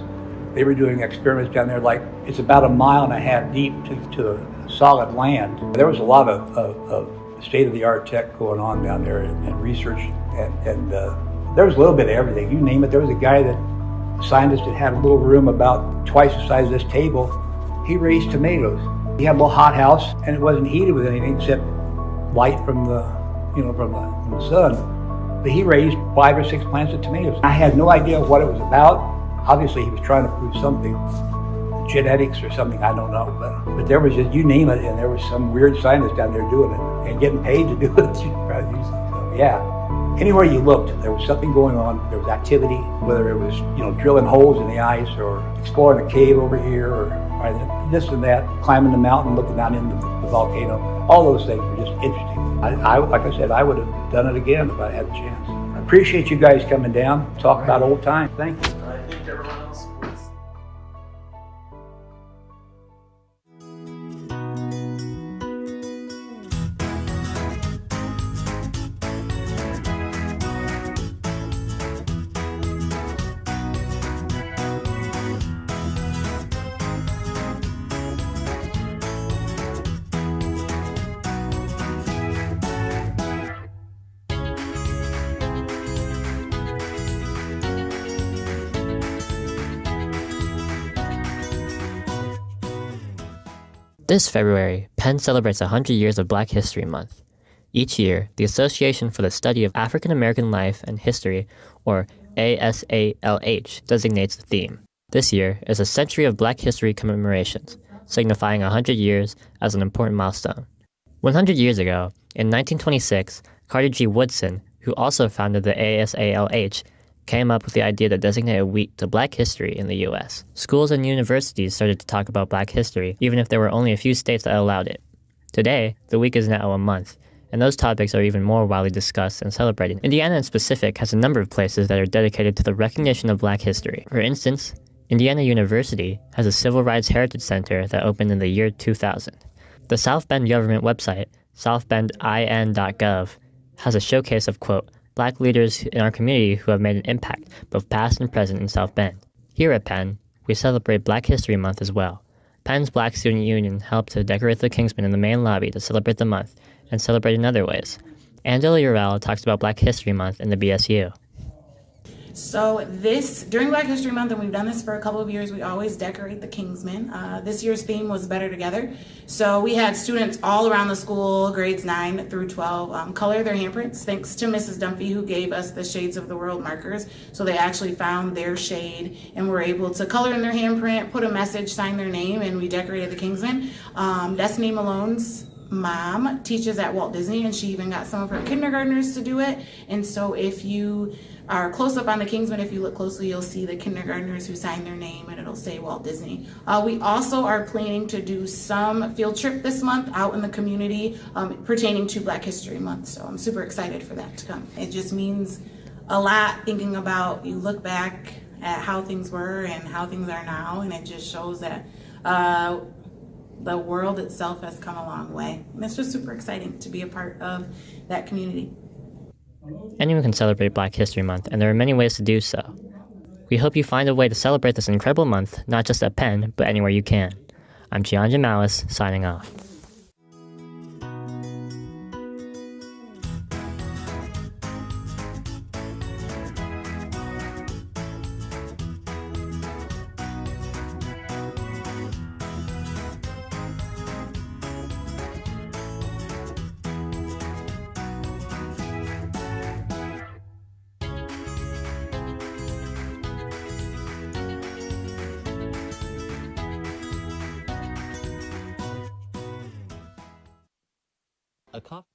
they were doing experiments down there like it's about 1.5 miles deep to solid land. There was a lot of state-of-the-art tech going on down there and research, and there was a little bit of everything. You name it. There was a guy a scientist that had a little room about twice the size of this table. He raised tomatoes. He had a little hothouse, and it wasn't heated with anything except light from the sun. But he raised 5 or 6 plants of tomatoes. I had no idea what it was about. Obviously, he was trying to prove something, genetics or something, I don't know. But there was just, you name it, and there was some weird scientist down there doing it and getting paid to do it. So, yeah. Anywhere you looked, there was something going on. There was activity, whether it was, drilling holes in the ice or exploring a cave over here or this and that, climbing the mountain, looking down into the volcano. All those things were just interesting. I like I said, I would have done it again if I had the chance. I appreciate you guys coming down, talk about old times. Thank you. I think everyone else would. This February, Penn celebrates 100 years of Black History Month. Each year, the Association for the Study of African American Life and History, or ASALH, designates the theme. This year is a century of Black history commemorations, signifying 100 years as an important milestone. 100 years ago, in 1926, Carter G. Woodson, who also founded the ASALH, came up with the idea to designate a week to Black history in the U.S. Schools and universities started to talk about Black history, even if there were only a few states that allowed it. Today, the week is now a month, and those topics are even more widely discussed and celebrated. Indiana in specific has a number of places that are dedicated to the recognition of Black history. For instance, Indiana University has a Civil Rights Heritage Center that opened in the year 2000. The South Bend government website, southbendin.gov, has a showcase of, quote, Black leaders in our community who have made an impact, both past and present in South Bend. Here at Penn, we celebrate Black History Month as well. Penn's Black Student Union helped to decorate the Kingsman in the main lobby to celebrate the month and celebrate in other ways. Angela Urell talks about Black History Month in the BSU. So during Black History Month, and we've done this for a couple of years, we always decorate the Kingsmen. This year's theme was Better Together. So we had students all around the school, grades 9 through 12, color their handprints, thanks to Mrs. Dunphy, who gave us the Shades of the World markers. So they actually found their shade and were able to color in their handprint, put a message, sign their name, and we decorated the Kingsmen. Destiny Malone's mom teaches at Walt Disney, and she even got some of her kindergartners to do it. And so if you are close up on the Kingsmen, if you look closely, you'll see the kindergartners who sign their name, and it'll say Walt Disney. We also are planning to do some field trip this month out in the community pertaining to Black History Month. So I'm super excited for that to come. It just means a lot thinking about, you look back at how things were and how things are now, and it just shows that the world itself has come a long way. And it's just super exciting to be a part of that community. Anyone can celebrate Black History Month, and there are many ways to do so. We hope you find a way to celebrate this incredible month, not just at Penn, but anywhere you can. I'm Gianja Malice, signing off. A coffee.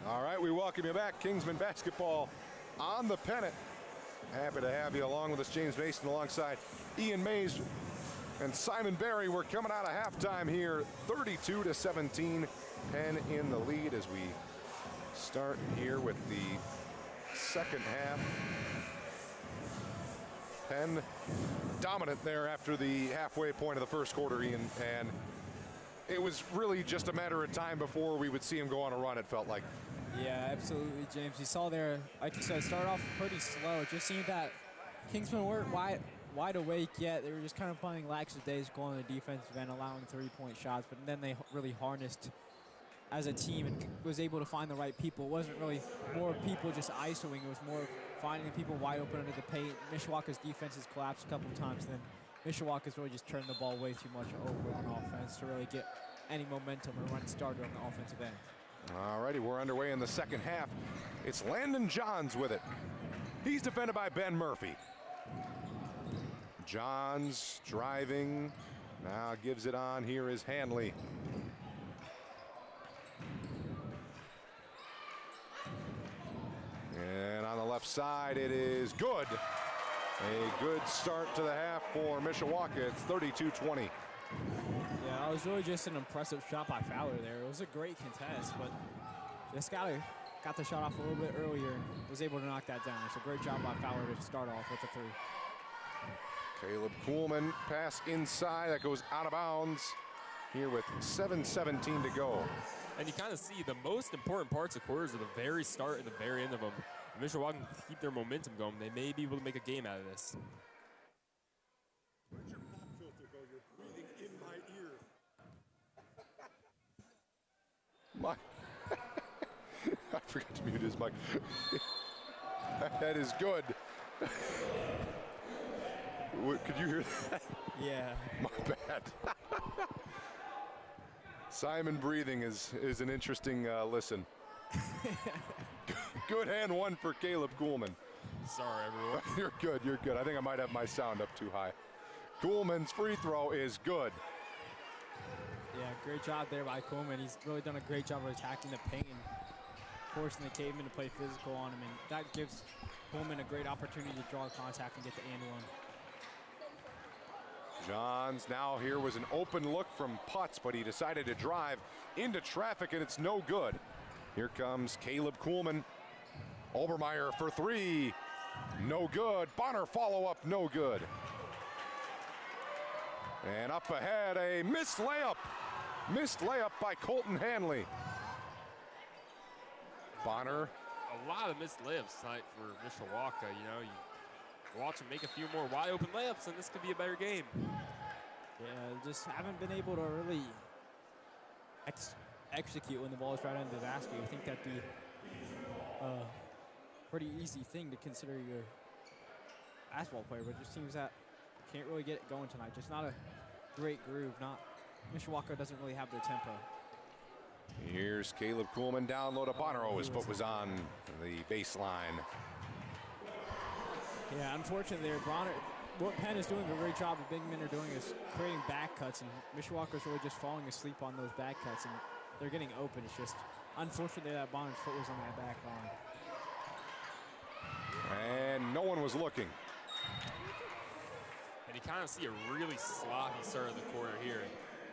All right, we welcome you back. Kingsman basketball on the Pennant. Happy to have you along with us, James Mason, alongside Ian Mays and Simon Berry. We're coming out of halftime here, 32-17. Penn in the lead as we start here with the second half. Penn dominant there after the halfway point of the first quarter, Ian, and it was really just a matter of time before we would see him go on a run, it felt like. Yeah, absolutely, James. You saw there, like you said, start off pretty slow. It just seemed that Kingsmen weren't wide awake yet. They were just kind of playing lackadaisical on the defensive end, allowing three-point shots, but then they really harnessed as a team and was able to find the right people. It wasn't really more people just isoing. It was more finding people wide open under the paint. Mishawaka's defense has collapsed a couple of times. Then Mishawaka's really just turned the ball way too much over on offense to really get any momentum or run started on the offensive end. All righty, we're underway in the second half. It's Landon Johns with it. He's defended by Ben Murphy. Johns driving, now gives it on. Here is Hanley. And on the left side, it is good. A good start to the half for Mishawaka. It's 32-20. Yeah, it was really just an impressive shot by Fowler there. It was a great contest, but just got the shot off a little bit earlier and was able to knock that down. It's a great job by Fowler to start off with a three. Caleb Kuhlman pass inside that goes out of bounds here with 7:17 to go. And you kind of see the most important parts of quarters are the very start and the very end of them. If Mishawaka can keep their momentum going, they may be able to make a game out of this. Where's your pop filter go? You're breathing in my ear. Mike. I forgot to mute his mic. That is good. Could you hear that? Yeah. My bad. Simon breathing is an interesting listen. Good hand one for Caleb Kuhlman. Sorry, everyone. You're good, you're good. I think I might have my sound up too high. Kuhlman's free throw is good. Yeah, great job there by Kuhlman. He's really done a great job of attacking the paint and forcing the Cavemen to play physical on him, and that gives Kuhlman a great opportunity to draw contact and get the and one. Johns now here was an open look from Putz, but he decided to drive into traffic, and it's no good. Here comes Caleb Kuhlman. Obermeyer for three. No good. Bonner follow-up, no good. And up ahead, a missed layup. Missed layup by Colton Hanley. Bonner. A lot of missed layups tonight for Mishawaka. You know, you watch him make a few more wide open layups, and this could be a better game. Yeah, just haven't been able to really execute when the ball is right under the basket. You think that the a pretty easy thing to consider your basketball player, but it just seems that can't really get it going tonight. Just not a great groove. Mishawaka doesn't really have their tempo. Here's Caleb Kuhlman down low to Bonner. Oh, his foot was on the baseline. Yeah, unfortunately there, Bonner, what Penn is doing a great job, the big men are doing is creating back cuts, and Mishawaka's really just falling asleep on those back cuts, and they're getting open. It's just unfortunately that Bonner's foot was on that back line. And no one was looking. And you kind of see a really sloppy start of the quarter here.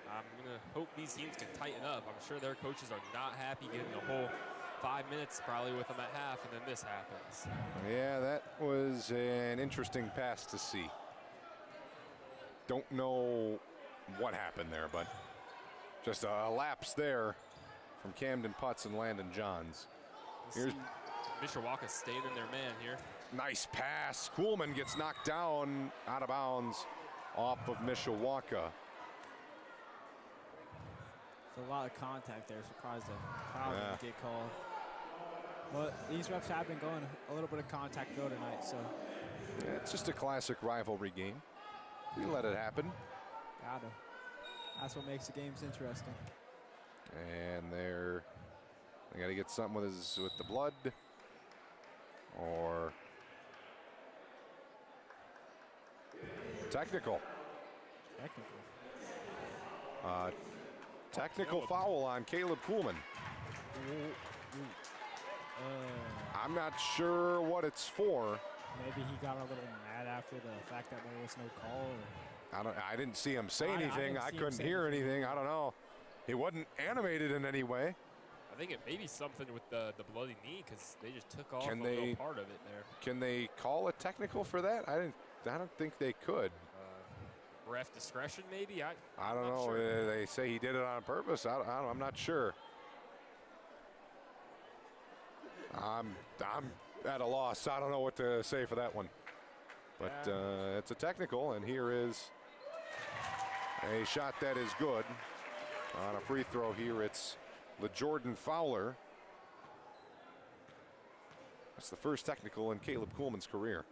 I'm going to hope these teams can tighten up. I'm sure their coaches are not happy getting the whole 5 minutes probably with them at half, and then this happens. Yeah, that was an interesting pass to see. Don't know what happened there, but just a lapse there from Camden Putz and Landon Johns. Here's Mishawaka staying in their man here. Nice pass. Kuhlman gets knocked down out of bounds off of Mishawaka. There's a lot of contact there. Surprised the foul didn't get called. But these refs have been going a little bit of contact though tonight, so. Yeah, it's just a classic rivalry game. We let it happen. Gotta. That's what makes the games interesting. And they got to get something with the blood, or technical. Technical foul on Caleb Kuhlman. I'm not sure what it's for. Maybe he got a little mad after the fact that there was no call. I didn't see him say anything. I couldn't hear anything. I don't know. He wasn't animated in any way. I think it may be something with the bloody knee because they just took off a little part of it there. Can they call a technical for that? I don't think they could. Ref discretion, maybe? I don't know. Sure. They say he did it on purpose. I'm not sure. I'm at a loss. I don't know what to say for that one. But it's a technical, and here is a shot that is good. On a free throw here, it's LeJordan Fowler. That's the first technical in Caleb Kuhlman's career.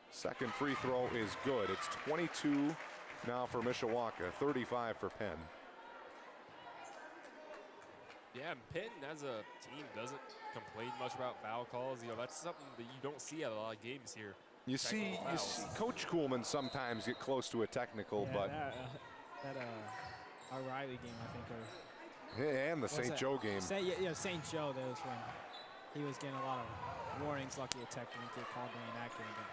Second free throw is good. It's 22 now for Mishawaka, 35 for Penn. Yeah, Penn as a team doesn't complain much about foul calls. You know, that's something that you don't see at a lot of games here. You see Coach Kuhlman sometimes get close to a technical, but our Riley game, I think, and the St. Joe game. St. Joe. That was when he was getting a lot of warnings. Lucky a tech didn't get called during that game. But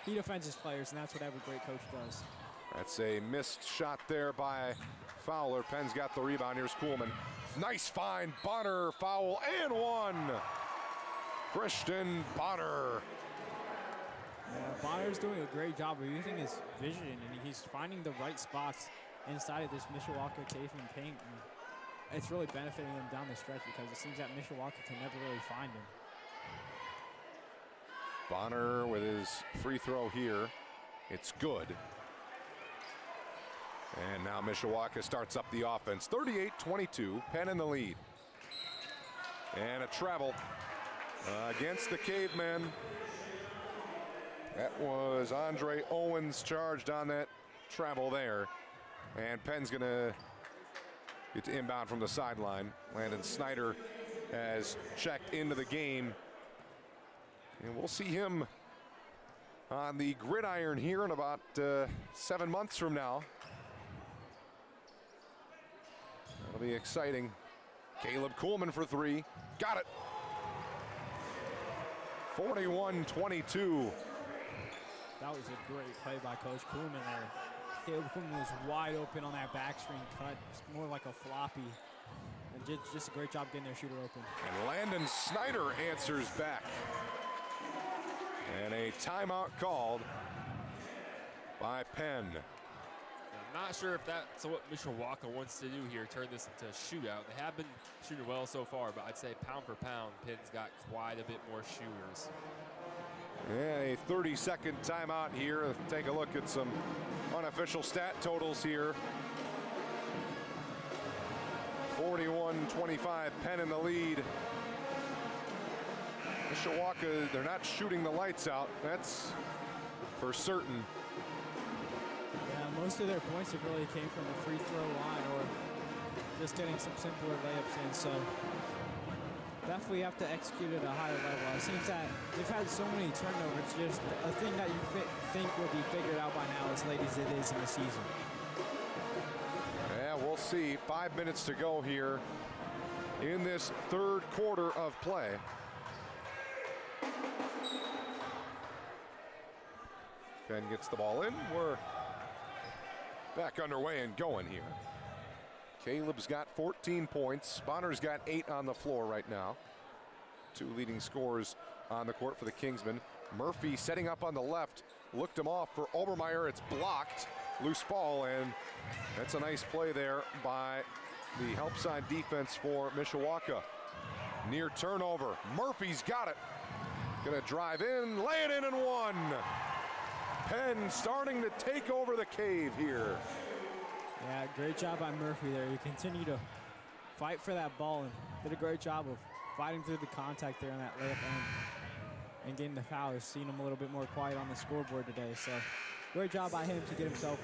he defends his players, and that's what every great coach does. That's a missed shot there by Fowler. Penn's got the rebound. Here's Kuhlman. Nice find. Bonner, foul, and one. Christian Bonner. Yeah, Bonner's doing a great job of using his vision, and he's finding the right spots inside of this Mishawaka caveman paint. And it's really benefiting them down the stretch because it seems that Mishawaka can never really find him. Bonner with his free throw here. It's good. And now Mishawaka starts up the offense. 38-22, Penn in the lead. And a travel against the cavemen. That was Andre Owens charged on that travel there. And Penn's gonna get to inbound from the sideline. Landon Snyder has checked into the game. And we'll see him on the gridiron here in about 7 months from now. That'll be exciting. Caleb Kuhlman for three. Got it. 41-22. That was a great play by Coach Kuhlman there. Caleb Kuhlman was wide open on that backstream cut. It's more like a floppy. And just a great job getting their shooter open. And Landon Snyder answers back. And a timeout called by Penn. I'm not sure if that's what Mishawaka wants to do here, turn this into a shootout. They have been shooting well so far, but I'd say pound for pound, Penn's got quite a bit more shooters. Yeah, a 30-second timeout here. Let's take a look at some unofficial stat totals here. 41-25, Penn in the lead. Mishawaka, they're not shooting the lights out. That's for certain. Yeah, most of their points have really came from the free throw line or just getting some simpler layups in. So definitely have to execute at a higher level. It seems that they've had so many turnovers. Just a thing that you think will be figured out by now as late as it is in the season. Yeah, we'll see. 5 minutes to go here in this third quarter of play. Penn gets the ball in. We're back underway and going here. Caleb's got 14 points. Bonner's got 8 on the floor right now. 2 leading scorers on the court for the Kingsmen. Murphy setting up on the left. Looked him off for Obermeyer. It's blocked. Loose ball, and that's a nice play there by the help side defense for Mishawaka. Near turnover. Murphy's got it. Gonna drive in, lay it in and one. Penn starting to take over the Cave here. Yeah, great job by Murphy there. He continued to fight for that ball and did a great job of fighting through the contact there on that layup and getting the foul. We've seen him a little bit more quiet on the scoreboard today. So great job by him to get himself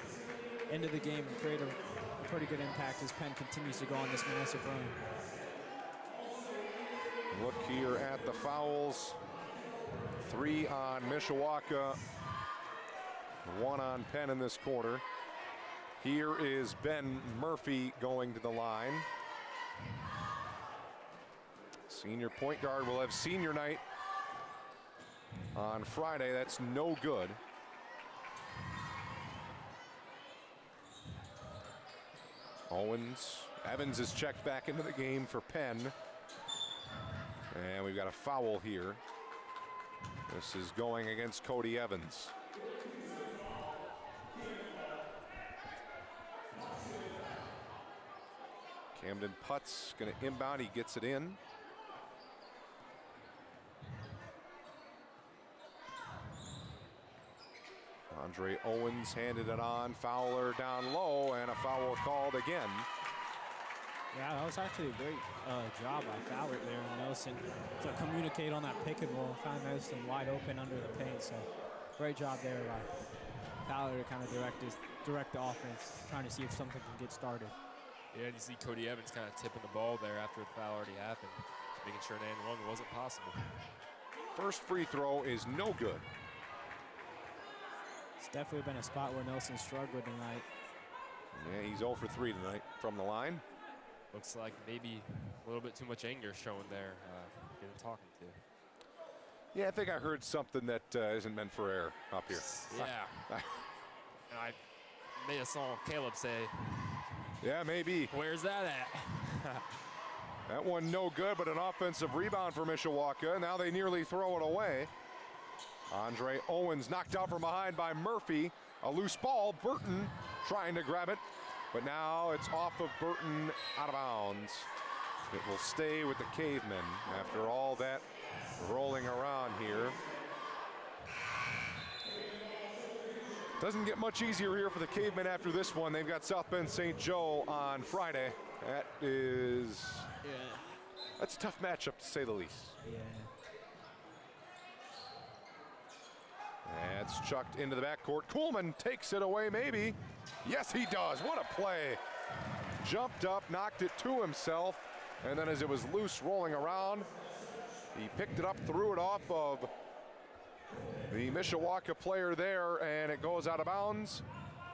into the game and create a pretty good impact as Penn continues to go on this massive run. Look here at the fouls. 3 on Mishawaka, 1 on Penn in this quarter. Here is Ben Murphy going to the line. Senior point guard will have senior night on Friday. That's no good. Evans is checked back into the game for Penn. And we've got a foul here. This is going against Cody Evans. Camden Putz going to inbound. He gets it in. Andre Owens handed it on. Fowler down low, and a foul called again. Yeah, that was actually a great job by Fowler there and Nelson to communicate on that pick and roll. Found Nelson wide open under the paint. So great job there by Fowler to kind of direct the offense, trying to see if something can get started. Yeah, you see Cody Evans kind of tipping the ball there after the foul already happened, just making sure an and one wasn't possible. First free throw is no good. It's definitely been a spot where Nelson struggled tonight. Yeah, he's 0 for 3 tonight from the line. Looks like maybe a little bit too much anger showing there, getting talking to. Yeah, I think I heard something that isn't meant for air up here. Yeah. And I made a song Caleb say, yeah, maybe. where's that at? That one no good, but an offensive rebound for Mishawaka. Now they nearly throw it away. Andre Owens knocked out from behind by Murphy. A loose ball. Burton trying to grab it, but now it's off of Burton, out of bounds. It will stay with the Cavemen after all that rolling around here. Doesn't get much easier here for the Cavemen after this one. They've got South Bend St. Joe on Friday. That's a tough matchup to say the least. Yeah. That's chucked into the backcourt. Kuhlman takes it away, maybe. Yes, he does. What a play. Jumped up, knocked it to himself, and then as it was loose rolling around, he picked it up, threw it off of the Mishawaka player there, and it goes out of bounds,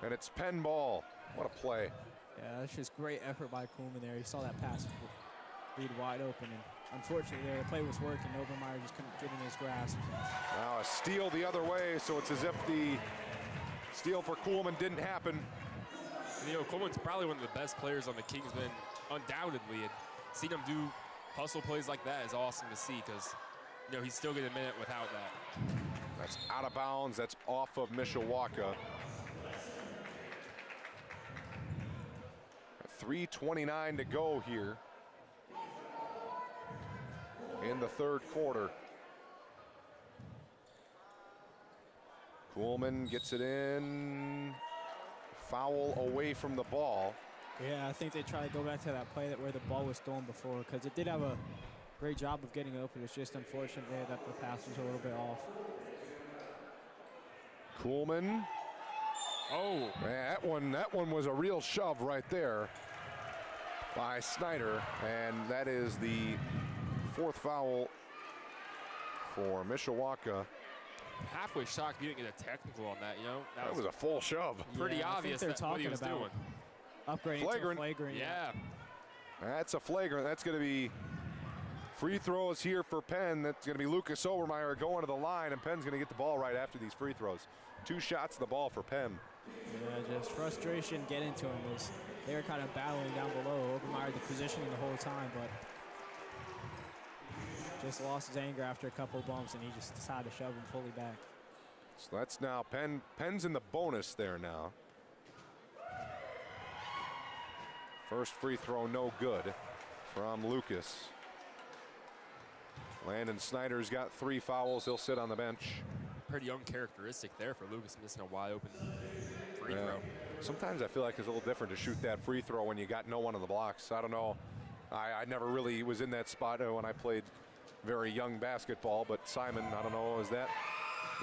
and it's Penn ball. What a play. Yeah, that's just great effort by Kuhlman there. He saw that pass lead wide open, and unfortunately there, the play was working. Obermeyer just couldn't get in his grasp. Now a steal the other way, so it's as if the steal for Kuhlman didn't happen. And, you know, Coleman's probably one of the best players on the Kingsmen, undoubtedly, and seeing him do hustle plays like that is awesome to see because, you know, he's still getting a minute without that. That's out of bounds. That's off of Mishawaka. 3:29 to go here in the third quarter. Kuhlman gets it in. Foul away from the ball. Yeah, I think they try to go back to that play where the ball was stolen before because it did have a great job of getting open. It's just unfortunate there that the pass was a little bit off. Kuhlman. Oh, Man, that one was a real shove right there by Snyder, and that is the 4th foul for Mishawaka. halfway shocked you didn't get a technical on that, you know? That was a full shove. Pretty Yeah, obvious they're what he talking was about doing. upgrading Flagrant. to a flagrant. Yeah. That's a flagrant. That's going to be free throws here for Penn. That's going to be Lucas Obermeyer going to the line, and Penn's going to get the ball right after these free throws. 2 shots to the ball for Penn. Yeah, just frustration getting to him as they were kind of battling down below. Obermeyer the positioning the whole time, but just lost his anger after a couple of bumps, and he just decided to shove him fully back. So that's now Penn's in the bonus there now. First free throw no good from Lucas. Landon Snyder's got 3 fouls. He'll sit on the bench. Pretty uncharacteristic there for Lucas missing a wide open free throw. Sometimes I feel like it's a little different to shoot that free throw when you got no one on the blocks. I don't know. I never really was in that spot when I played very young basketball, but Simon, I don't know, does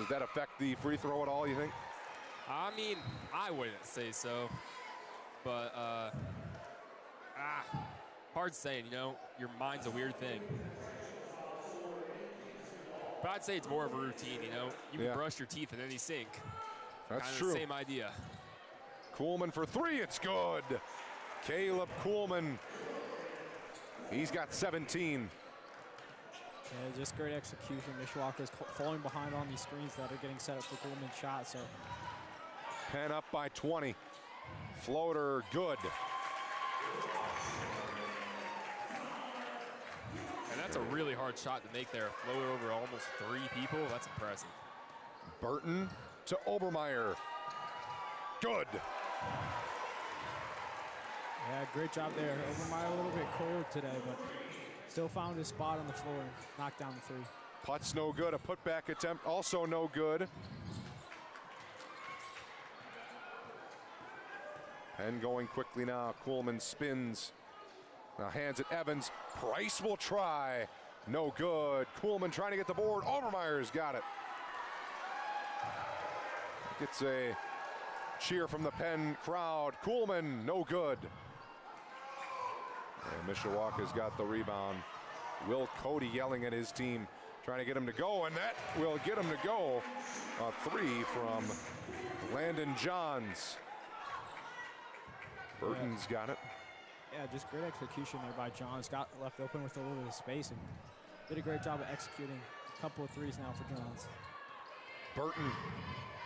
that affect the free throw at all, you think? I mean, I wouldn't say so, but hard saying, you know, your mind's a weird thing. But I'd say it's more of a routine, you know. You can brush your teeth in any sink. That's Kinda true. the same idea. Kuhlman for 3, it's good. Caleb Kuhlman, he's got 17. Yeah, just great execution. Mishawaka's falling behind on these screens that are getting set up for Kuhlman's shot. So Penn up by 20. Floater, good. And that's a really hard shot to make there. Float over almost 3 people. That's impressive. Burton to Obermeyer. Good. yeah, great job there. Obermeyer a little bit cold today, but still found his spot on the floor and knocked down the 3. Putt's no good. A putback attempt also no good. Penn going quickly now. Kuhlman spins. Now hands it Evans. Price will try. No good. Kuhlman trying to get the board. Obermeyer's got it. Gets a cheer from the Penn crowd. Kuhlman, no good. And Mishawaka's got the rebound. Will Cody yelling at his team, trying to get him to go, and that will get him to go. A 3 from Landon Johns. Burton's got it. Yeah, just great execution there by Johns. Got left open with a little bit of space and did a great job of executing. A couple of 3s now for Johns. Burton,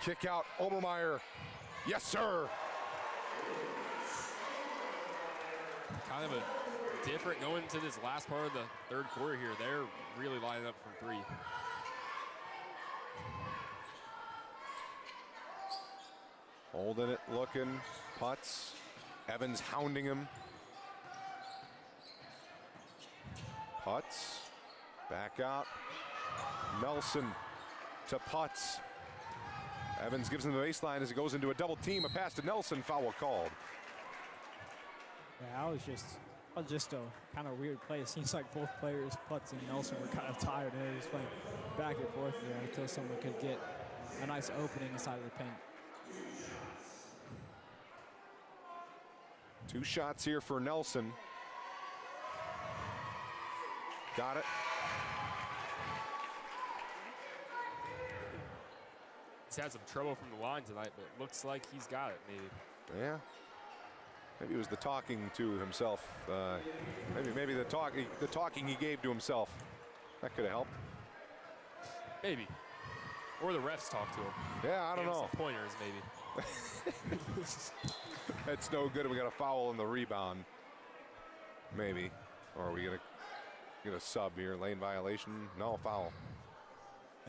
kick out, Obermeyer. Yes, sir. Kind of a different going to this last part of the 3rd quarter here. They're really lining up from 3. Holding it, looking, putts. Evans hounding him. Putts, back out. Nelson to Putts. Evans gives him the baseline as it goes into a double team. A pass to Nelson, foul called. Yeah, that was just a kind of weird play. It seems like both players, Putts and Nelson, were kind of tired. They were just playing back and forth there until someone could get a nice opening inside of the paint. 2 shots here for Nelson. Got it. He's had some trouble from the line tonight, but it looks like he's got it, maybe. Yeah. Maybe it was the talking to himself. Maybe the talking he gave to himself. That could have helped. Maybe. Or the refs talked to him. Yeah, I don't know. Some pointers, maybe. That's no good. We got a foul in the rebound. Maybe. Or are we gonna get a sub here? Lane violation? No, foul.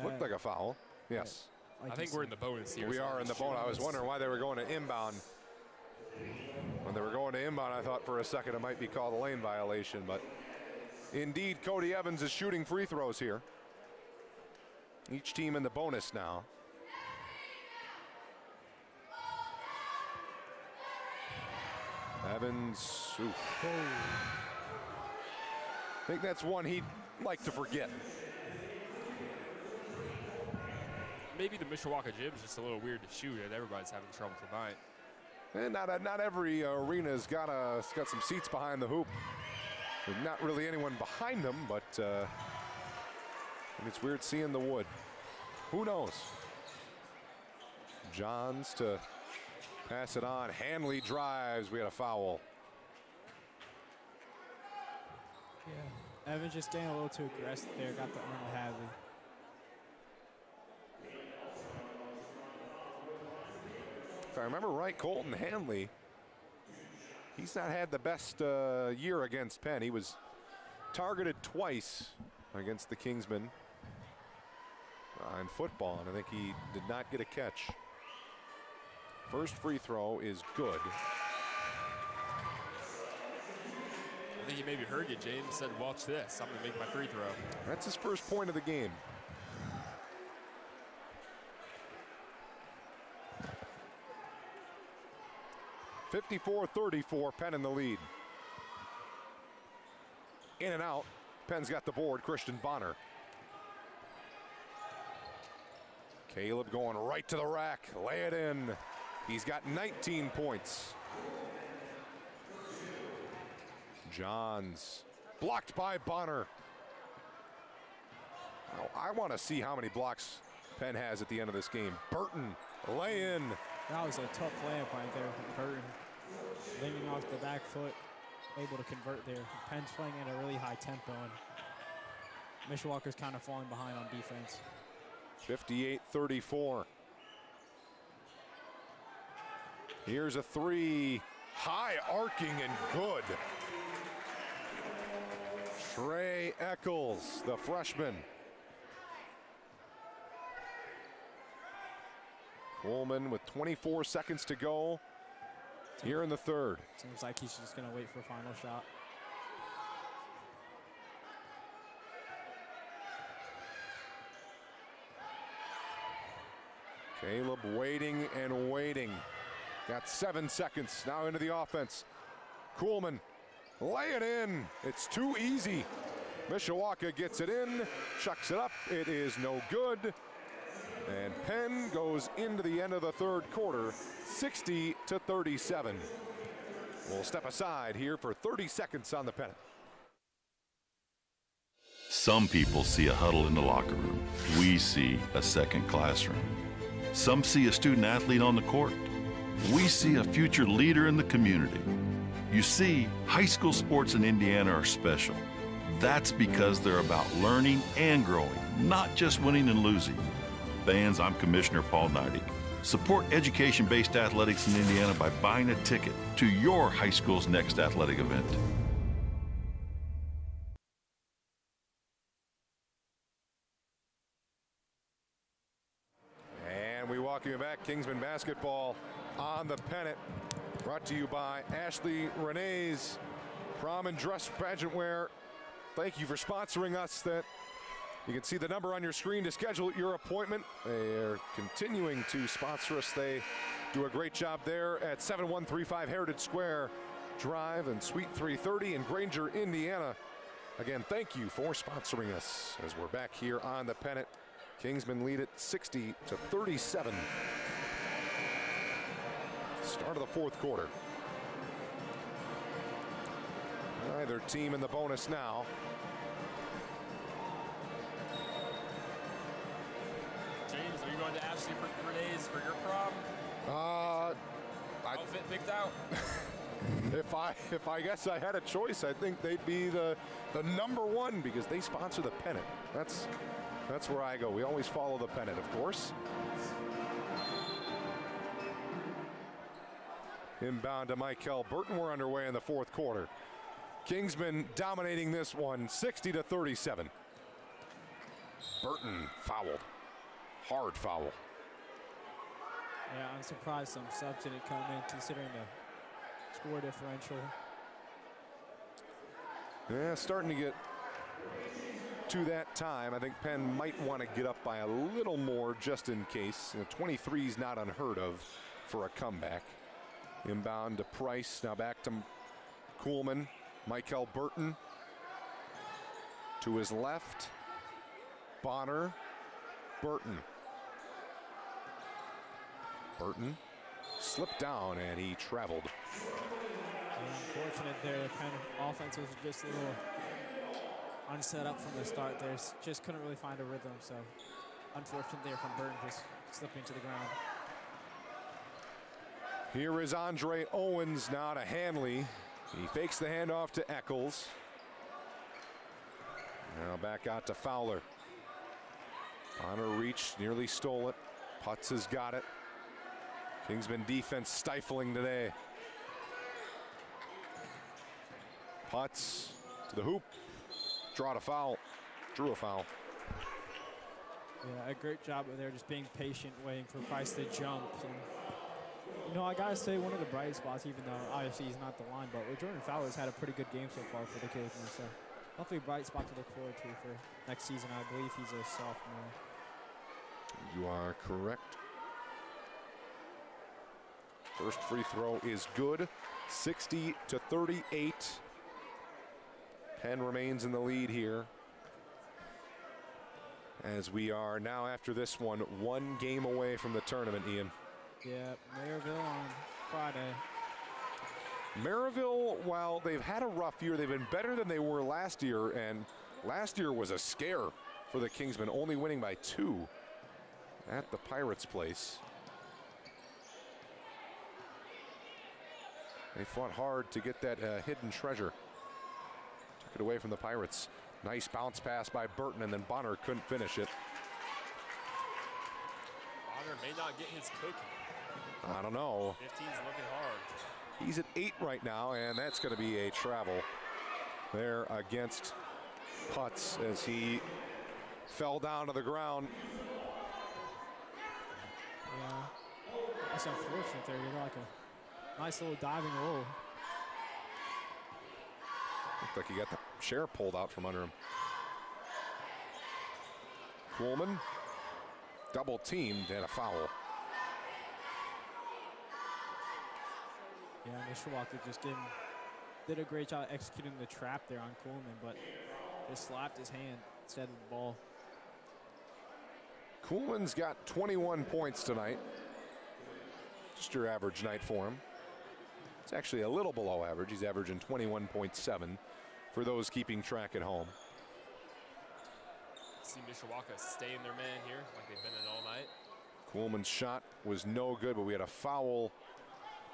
Looked like a foul. Yes. I think we're in the bonus here. We so are in the bonus. I was wondering why they were going to inbound. When they were going to inbound, I thought for a second it might be called a lane violation, but indeed, Cody Evans is shooting free throws here. Each team in the bonus now. Evans, oof. I think that's one like to forget. Maybe the Mishawaka gym is just a little weird to shoot, and everybody's having trouble tonight. And not every arena's got some seats behind the hoop. There's not really anyone behind them, but it's weird seeing the wood. Who knows? Johns to pass it on. Hanley drives. We had a foul. Yeah, Evans just getting a little too aggressive there. Got the arm of Hadley. If I remember right, Colton Hanley, he's not had the best year against Penn. He was targeted twice against the Kingsmen in football, and I think he did not get a catch. First free throw is good. I think he maybe heard you, James. Said, watch this. I'm going to make my free throw. That's his first point of the game. (54-34), Penn in the lead. In and out. Penn's got the board. Christian Bonner. Caleb going right to the rack. Lay it in. He's got 19 points. Johns blocked by Bonner. Now, I want to see how many blocks Penn has at the end of this game. Burton, lay in. That was a tough layup right there from Burton. Leaning off the back foot, able to convert there. Penn's playing at a really high tempo, and Mishawaka's kind of falling behind on defense. 58-34. Here's a three. High arcing and good. Trey Eccles, the freshman. Coleman with 24 seconds to go here in the third. Seems like he's just going to wait for a final shot. Caleb waiting and waiting. Got 7 seconds now into the offense. Coolman, lay it in. It's too easy. Mishawaka gets it in, chucks it up. It is no good. And Penn goes into the end of the third quarter, 60-37. We'll step aside here for 30 seconds on the Pennant. Some people see a huddle in the locker room. We see a second classroom. Some see a student athlete on the court. We see a future leader in the community. You see, high school sports in Indiana are special. That's because they're about learning and growing, not just winning and losing. Fans, I'm Commissioner Paul Neidig. Support education-based athletics in Indiana by buying a ticket to your high school's next athletic event. And we welcome you back. Kingsman basketball on the Pennant. Brought to you by Ashley Renee's Prom and Dress Pageant Wear. Thank you for sponsoring us. You can see the number on your screen to schedule your appointment. They are continuing to sponsor us. They do a great job there at 7135 Heritage Square Drive and Suite 330 in Granger, Indiana. Again, thank you for sponsoring us as we're back here on the Pennant. Kingsmen lead it 60-37. Start of the fourth quarter. Either team in the bonus now. James, are you going to Ashley for Renee's for your prom? Outfit picked out? If I guess I had a choice, I think they'd be the number one because they sponsor the Pennant. That's where I go. We always follow the Pennant, of course. Inbound to Michael Burton. We're underway in the fourth quarter. Kingsmen dominating this one, 60-37. Burton fouled. Hard foul. Yeah, I'm surprised some subs didn't come in considering the score differential. Yeah, starting to get to that time. I think Penn might want to get up by a little more just in case. 23 is not unheard of for a comeback. Inbound to Price. Now back to Coolman. Michael Burton. To his left, Bonner, Burton. Burton slipped down and he traveled. Unfortunate there, the Penn offense was just a little unset up from the start there. Just couldn't really find a rhythm, so unfortunate there from Burton just slipping to the ground. Here is Andre Owens now to Hanley. He fakes the handoff to Eccles. Now back out to Fowler. Bonner reached, nearly stole it. Putz has got it. Kingsman defense stifling today. Putz to the hoop. Drew a foul. Yeah, a great job there, just being patient, waiting for Price to jump. And, you know, I gotta say, one of the bright spots, even though obviously he's not the line, but Jordan Fowler's had a pretty good game so far for the Cavemen. So hopefully a bright spot to look forward to for next season. I believe he's a sophomore. You are correct. First free throw is good. 60-38. Penn remains in the lead here. As we are now, after this one game away from the tournament, Ian. Yeah, Maryville on Friday. Maryville, while they've had a rough year, they've been better than they were last year, and last year was a scare for the Kingsmen, only winning by 2 at the Pirates' place. They fought hard to get that hidden treasure. Took it away from the Pirates. Nice bounce pass by Burton, and then Bonner couldn't finish it. Bonner may not get his cookie. I don't know. 15's looking hard. He's at 8 right now, and that's going to be a travel there against Putz as he fell down to the ground. Yeah, that's unfortunate there. You know, like a nice little diving roll. Looked like he got the chair pulled out from under him. Coolman, double teamed and a foul. Yeah, Mishawaka just did a great job executing the trap there on Coolman, but just slapped his hand instead of the ball. Coolman's got 21 points tonight. Just your average night for him. It's actually a little below average. He's averaging 21.7 for those keeping track at home. See Mishawaka staying their man here like they've been in all night. Coolman's shot was no good, but we had a foul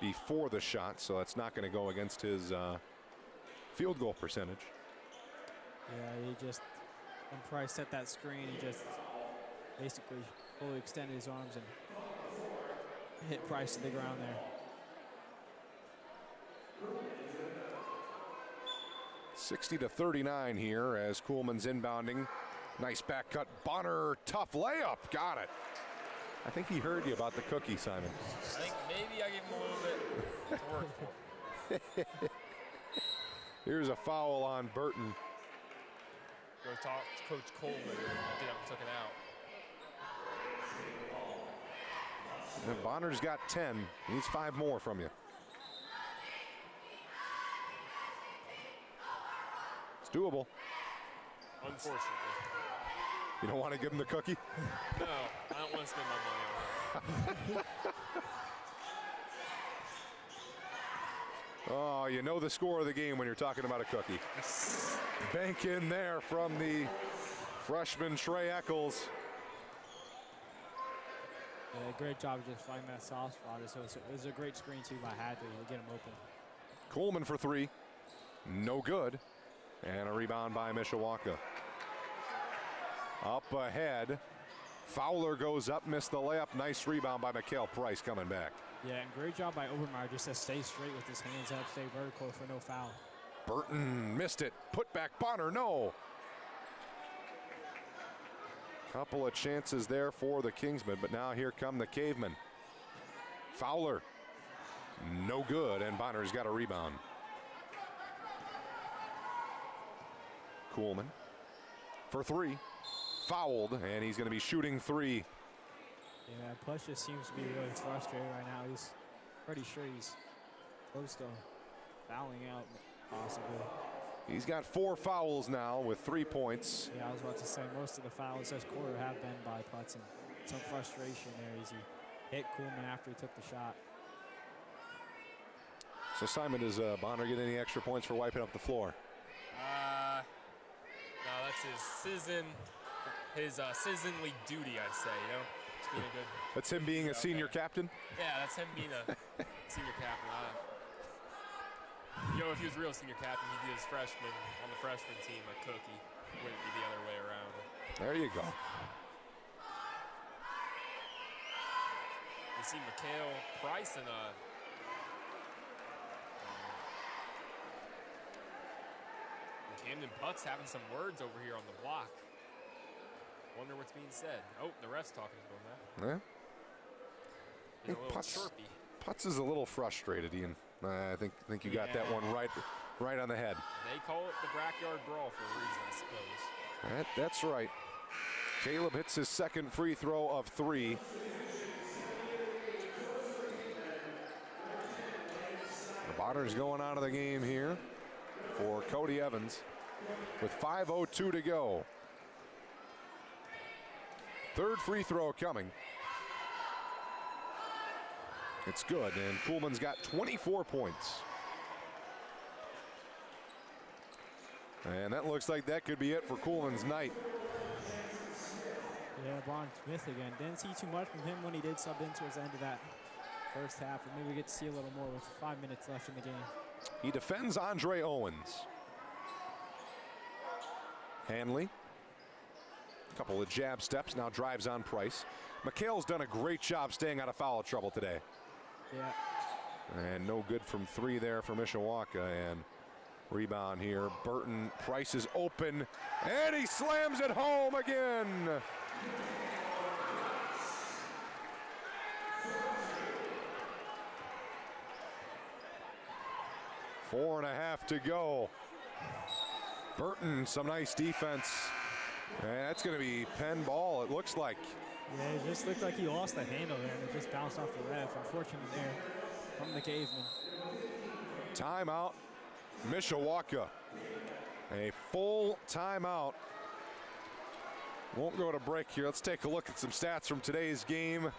before the shot, so that's not going to go against his field goal percentage. Yeah, he just, when Price set that screen, he just basically fully extended his arms and hit Price to the ground there. $60-39 here as Coolman's inbounding. Nice back cut. Bonner, tough layup. Got it. I think he heard you about the cookie, Simon. I think maybe I gave him a little bit to work for. Here's a foul on Burton. Go talk to Coach Coleman and get him took it out. And Bonner's got 10. He needs 5 more from you. It's doable. Unfortunately. You don't want to give him the cookie? No, I don't want to spend my money on that. Oh, you know the score of the game when you're talking about a cookie. Bank in there from the freshman Trey Eccles. Yeah, great job of just finding that soft spot. So it was a great screen too by Hadley to get him open. Coolman for 3. No good. And a rebound by Mishawaka. Up ahead. Fowler goes up, missed the layup. Nice rebound by Mikhail Price coming back. Yeah, and great job by Obermeyer just to stay straight with his hands up, stay vertical for no foul. Burton missed it. Put back Bonner, no. Couple of chances there for the Kingsmen, but now here come the Cavemen. Fowler, no good, and Bonner's got a rebound. Coolman for 3. Fouled, and he's going to be shooting 3. Yeah, Plush just seems to be really frustrated right now. He's pretty sure he's close to fouling out, possibly. He's got 4 fouls now with 3 points. Yeah, I was about to say most of the fouls this quarter have been by Putz, and some frustration there as he hit Coolman after he took the shot. So Simon, does Bonner get any extra points for wiping up the floor? No, that's his citizenly duty, I'd say. You know, just being a good. That's him being a senior captain? Yeah, that's him being a senior captain. You know, if he was a real senior captain, he'd be his freshman on the freshman team a cookie. Wouldn't be the other way around. There you go. You see Mikhail Price and Camden Putz having some words over here on the block. Wonder what's being said. Oh, the ref's talking to him now. Yeah. He's a little chirpy. Putz is a little frustrated, Ian. I think you got that one right on the head. They call it the backyard brawl for a reason, I suppose. That's right. Caleb hits his second free throw of 3. The Bonner's going out of the game here for Cody Evans with 5:02 to go. Third free throw coming. It's good, and Kuhlman's got 24 points. And that looks like that could be it for Kuhlman's night. Yeah, Bron Smith again. Didn't see too much from him when he did sub in towards the end of that first half, and maybe we get to see a little more with 5 minutes left in the game. He defends Andre Owens. Hanley. A couple of jab steps, now drives on Price. McHale's done a great job staying out of foul trouble today. Yeah. And no good from 3 there for Mishawaka. And rebound here. Burton. Price is open. And he slams it home again. Four and a half to go. Burton, some nice defense. And that's going to be Penn ball, it looks like. Yeah, it just looked like he lost the handle there, and it just bounced off the ref. Unfortunate there from the Caveman. Timeout, Mishawaka. A full timeout. Won't go to break here. Let's take a look at some stats from today's game.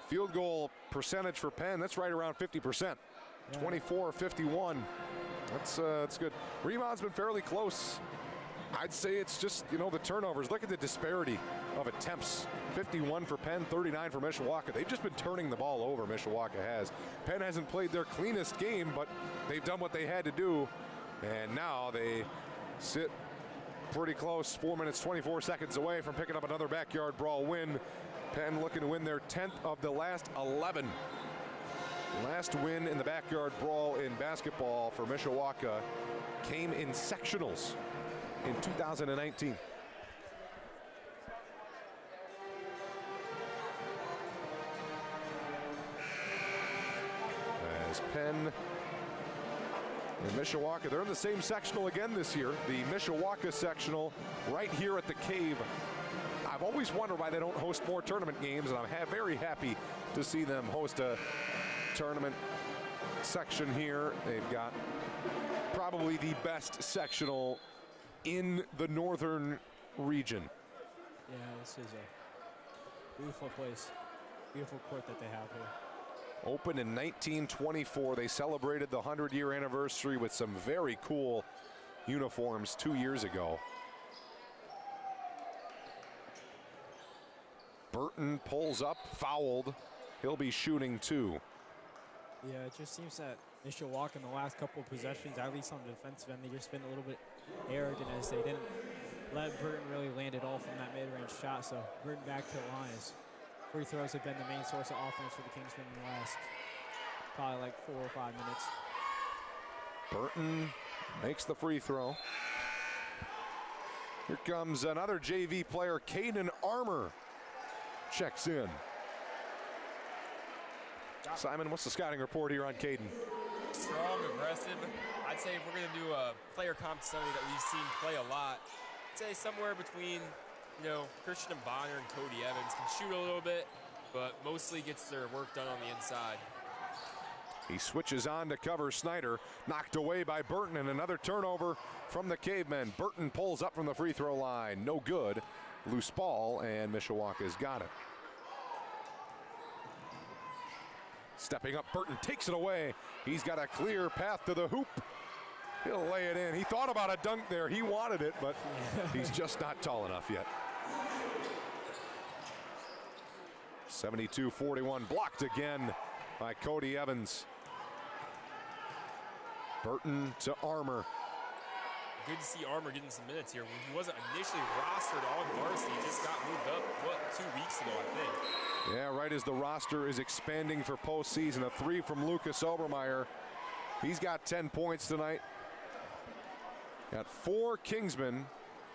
Field goal percentage for Penn, that's right around 50%. 24-51. That's good. Rebound's been fairly close. I'd say it's just, the turnovers. Look at the disparity of attempts. 51 for Penn, 39 for Mishawaka. They've just been turning the ball over, Mishawaka has. Penn hasn't played their cleanest game, but they've done what they had to do. And now they sit pretty close, 4 minutes, 24 seconds away from picking up another backyard brawl win. Penn looking to win their 10th of the last 11. Last win in the backyard brawl in basketball for Mishawaka came in sectionals in 2019. As Penn and Mishawaka, they're in the same sectional again this year. The Mishawaka sectional right here at the Cave. I've always wondered why they don't host more tournament games, and I'm very happy to see them host a tournament section here. They've got probably the best sectional in the northern region. Yeah, this is a beautiful place, beautiful court that they have here. Opened in 1924, they celebrated the 100-year anniversary with some very cool uniforms 2 years ago. Burton pulls up, fouled. He'll be shooting 2. Yeah, it just seems that Mishawaka in the last couple of possessions, at least on the defensive end, they just been a little bit arrogant as they didn't let Burton really land it all from that mid-range shot. So Burton back to the line. His free throws have been the main source of offense for the Kingsmen in the last probably like 4 or 5 minutes. Burton makes the free throw. Here comes another JV player, Caden Armour, checks in. Simon, what's the scouting report here on Caden? Strong, aggressive. I'd say if we're going to do a player comp to somebody that we've seen play a lot, I'd say somewhere between, Christian Bonner and Cody Evans. Can shoot a little bit, but mostly gets their work done on the inside. He switches on to cover Snyder. Knocked away by Burton, and another turnover from the Cavemen. Burton pulls up from the free throw line. No good. Loose ball, and Mishawaka's got it. Stepping up, Burton takes it away. He's got a clear path to the hoop. He'll lay it in. He thought about a dunk there. He wanted it, but he's just not tall enough yet. 72-41, blocked again by Cody Evans. Burton to Armour. Good to see Armour getting some minutes here. When he wasn't initially rostered on varsity, he just got moved up, 2 weeks ago, I think. Yeah, right as the roster is expanding for postseason. A 3 from Lucas Obermeyer. He's got 10 points tonight. Got 4 Kingsmen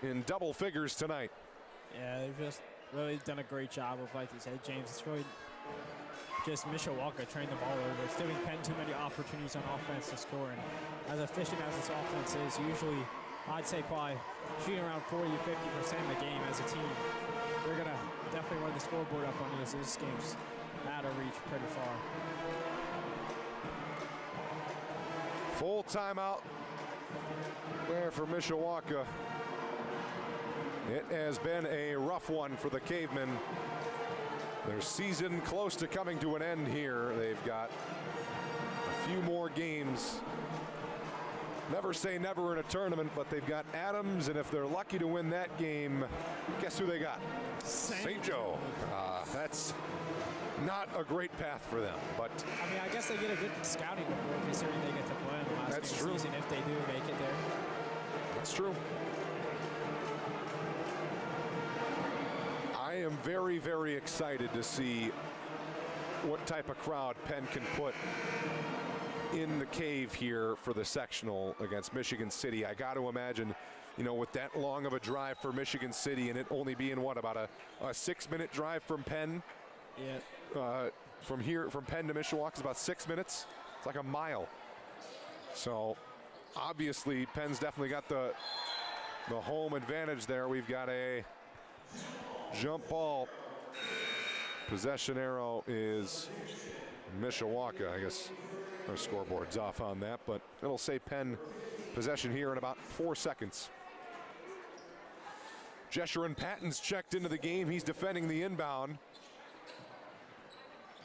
in double figures tonight. Yeah, they've just really done a great job of, like you said, James. It's really just Mishawaka turning the ball over. It's giving Penn too many opportunities on offense to score. And as efficient as this offense is, usually I'd say probably shooting around 40 to 50% of the game as a team. They're going to definitely run the scoreboard up on this. This game's out of reach pretty far. Full timeout there for Mishawaka. It has been a rough one for the Cavemen. Their season close to coming to an end here. They've got a few more games. Never say never in a tournament, but they've got Adams, and if they're lucky to win that game, guess who they got? St. Joe. That's not a great path for them, but I mean, I guess they get a good scouting report considering they get to play in the last that's game true. of the season if they do make it there. That's true. I am very, very excited to see what type of crowd Penn can put in the Cave here for the sectional against Michigan City. I got to imagine, you know, with that long of a drive for Michigan City and it only being what, about a 6-minute drive from Penn? Yeah. From Penn to Mishawaka is about 6 minutes. It's like a mile. So obviously Penn's definitely got the home advantage there. We've got a jump ball. Possession arrow is Mishawaka. I guess our scoreboard's off on that, but it'll say Penn possession here in about 4 seconds. Jesherin Patton's checked into the game. He's defending the inbound.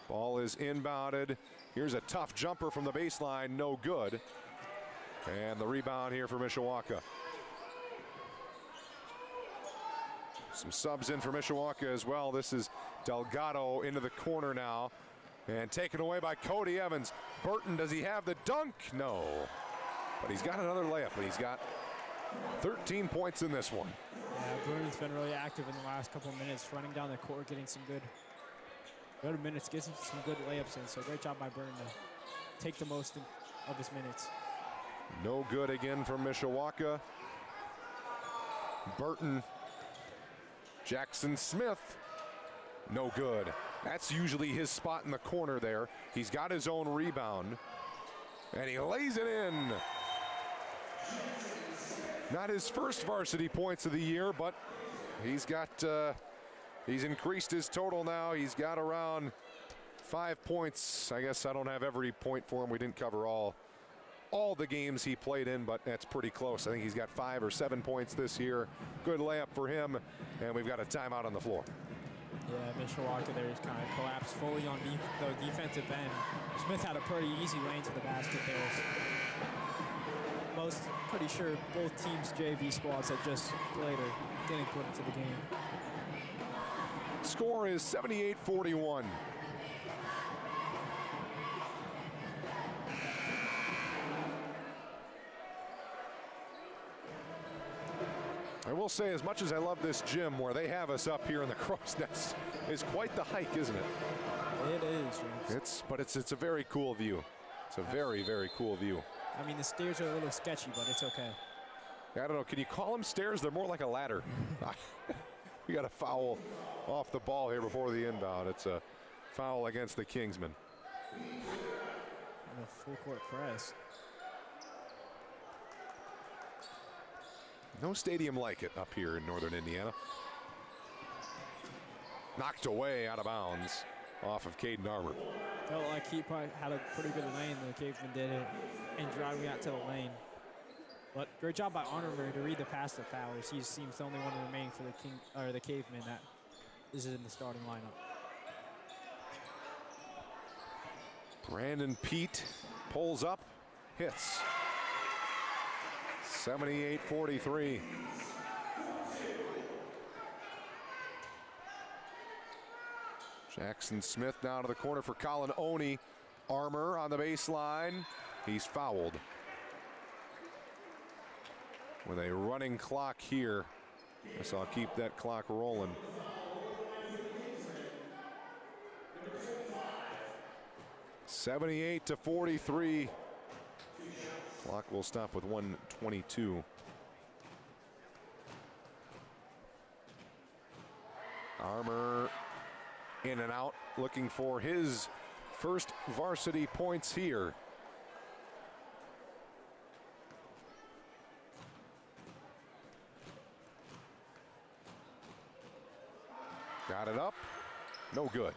Ball is inbounded. Here's a tough jumper from the baseline, no good. And the rebound here for Mishawaka. Some subs in for Mishawaka as well. This is Delgado into the corner now. And taken away by Cody Evans. Burton, does he have the dunk? No. But he's got another layup, and he's got 13 points in this one. Yeah, Burton's been really active in the last couple of minutes, running down the court, getting some good minutes, getting some good layups in. So great job by Burton to take the most of his minutes. No good again from Mishawaka. Burton. Jackson Smith. No good. That's usually his spot in the corner there. He's got his own rebound. And he lays it in. Not his first varsity points of the year, but he's got, he's increased his total now. He's got around 5 points. I guess I don't have every point for him. We didn't cover all the games he played in, but that's pretty close. I think he's got 5 or 7 points this year. Good layup for him, and we've got a timeout on the floor. Yeah, Mishawaka there just kind of collapsed fully on the defensive end. Smith had a pretty easy lane to the basket there. Pretty sure both teams' JV squads that just played are getting put into the game. Score is 78-41. I will say, as much as I love this gym, where they have us up here in the crow's nest is quite the hike, isn't it? It is. It's a very cool view. It's a very, very cool view. I mean, the stairs are a little sketchy, but it's okay. I don't know. Can you call them stairs? They're more like a ladder. We got a foul off the ball here before the inbound. It's a foul against the Kingsmen. And a full court press. No stadium like it up here in northern Indiana. Knocked away out of bounds. off of Caden Armour. Felt like he probably had a pretty good lane. The Caveman did it and driving out to the lane. But great job by Armour to read the pass to Fowlers. He seems the only one remaining for the Caveman that is in the starting lineup. Brandon Pete pulls up, hits. 78-43. Jackson Smith now to the corner for Colin Oney. Armour on the baseline. He's fouled. With a running clock here. Guess I'll keep that clock rolling. (78-43). Clock will stop with 1:22. Armour in and out, looking for his first varsity points here. Got it up, no good.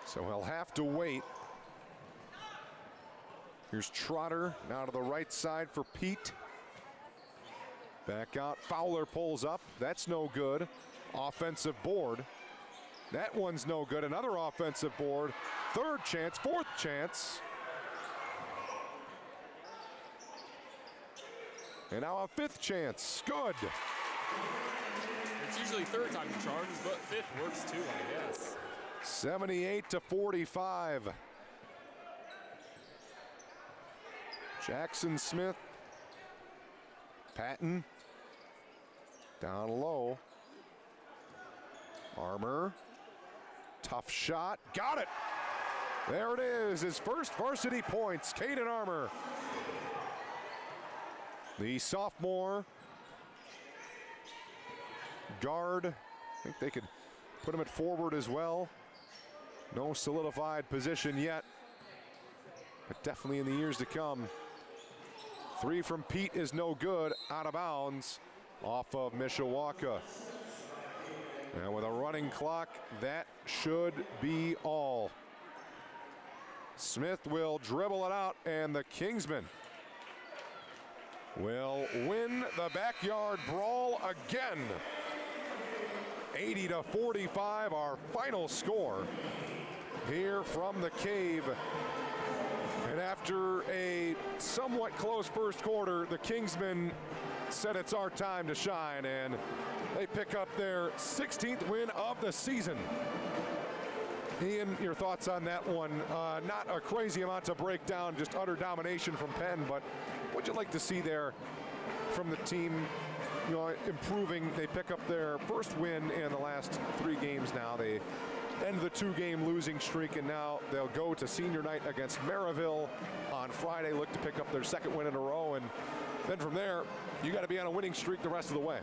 So he'll have to wait. Here's Trotter now to the right side for Pete. Back out, Fowler pulls up, that's no good. Offensive board. That one's no good. Another offensive board. Third chance, fourth chance. And now a fifth chance. Good. It's usually third time the charms, but fifth works too, I guess. 78-45. Jackson Smith. Patton. Down low. Armour. Tough shot. Got it. There it is. His first varsity points. Caden Armour. The sophomore guard. I think they could put him at forward as well. No solidified position yet, but definitely in the years to come. Three from Pete is no good. Out of bounds off of Mishawaka. And with a running clock, that should be all. Smith will dribble it out, and the Kingsmen will win the backyard brawl again. 80-45, our final score here from the Cave. And after a somewhat close first quarter, the Kingsmen said it's our time to shine, and they pick up their 16th win of the season. Ian, your thoughts on that one? Not a crazy amount to break down, just utter domination from Penn, but what'd you like to see there from the team, you know, improving? They pick up their first win in the last 3 games now. They end the 2-game losing streak, and now they'll go to senior night against Maryville on Friday, look to pick up their 2nd win in a row, and then from there, you got to be on a winning streak the rest of the way.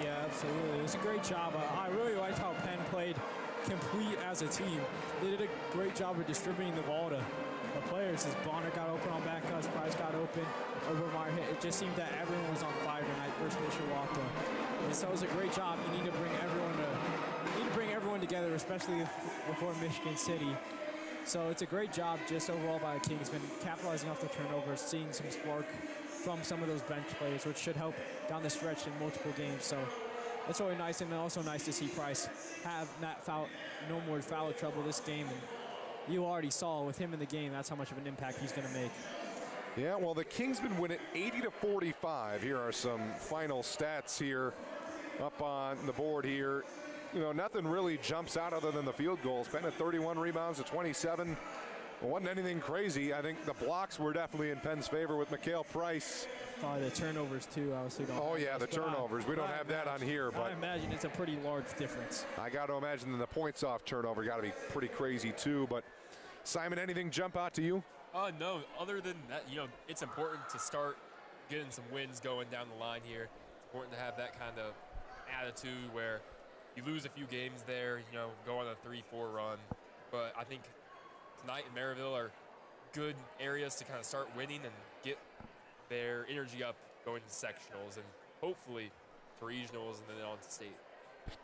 Yeah, absolutely. It was a great job. I really liked how Penn played complete as a team. They did a great job of distributing the ball to the players. As Bonner got open on back cuts, Price got open, Obermeyer hit. It just seemed that everyone was on fire tonight versus Mishawaka. And so it was a great job. You need to bring everyone together, especially before Michigan City. So it's a great job just overall by the Kingsmen, capitalizing off the turnovers, seeing some spark from some of those bench players, which should help down the stretch in multiple games. So it's really nice, and also nice to see Price have no more foul trouble this game. And you already saw with him in the game, that's how much of an impact he's going to make. Yeah, well, the Kingsmen win it 80-45. Here are some final stats here up on the board here. You know, nothing really jumps out other than the field goals. Penn had 31 rebounds to 27. It wasn't anything crazy. I think the blocks were definitely in Penn's favor with Mikhail Price. Probably the turnovers too, obviously. Oh yeah, the turnovers. We don't have that on here, but I imagine it's a pretty large difference. I got to imagine that the points off turnover got to be pretty crazy too. But Simon, anything jump out to you? No, other than that, you know, it's important to start getting some wins going down the line here. It's important to have that kind of attitude where you lose a few games there, you know, go on a 3-4 run. But I think tonight in Maryville are good areas to kind of start winning and get their energy up going to sectionals and hopefully to regionals and then on to state.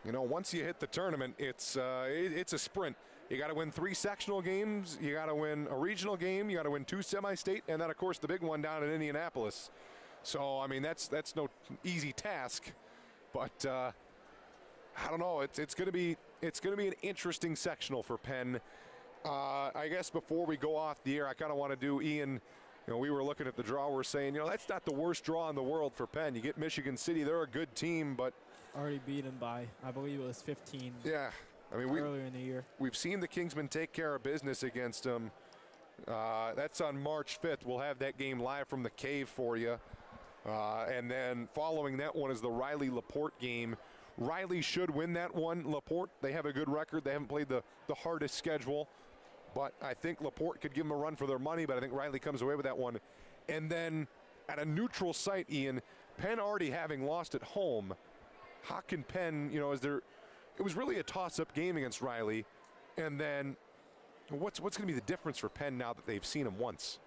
You know, once you hit the tournament, it's a sprint. You got to win 3 sectional games. You got to win a regional game. You got to win 2 semi-state, and then of course the big one down in Indianapolis. So I mean that's no easy task, but I don't know. It's going to be an interesting sectional for Penn. I guess before we go off the air, I kind of want to do Ian. You know, we were looking at the draw. We're saying, you know, that's not the worst draw in the world for Penn. You get Michigan City; they're a good team, but Already beat them by, I believe it was 15. Yeah, I mean, earlier in the year. We've seen the Kingsmen take care of business against them. That's on March 5th. We'll have that game live from the Cave for you. And then following that one is the Riley-LaPorte game. Riley should win that one. LaPorte, they have a good record. They haven't played the hardest schedule. But I think LaPorte could give them a run for their money, but I think Riley comes away with that one. And then at a neutral site, Ian, Penn already having lost at home, how can Penn, you know, it was really a toss-up game against Riley. And then what's going to be the difference for Penn now that they've seen him once?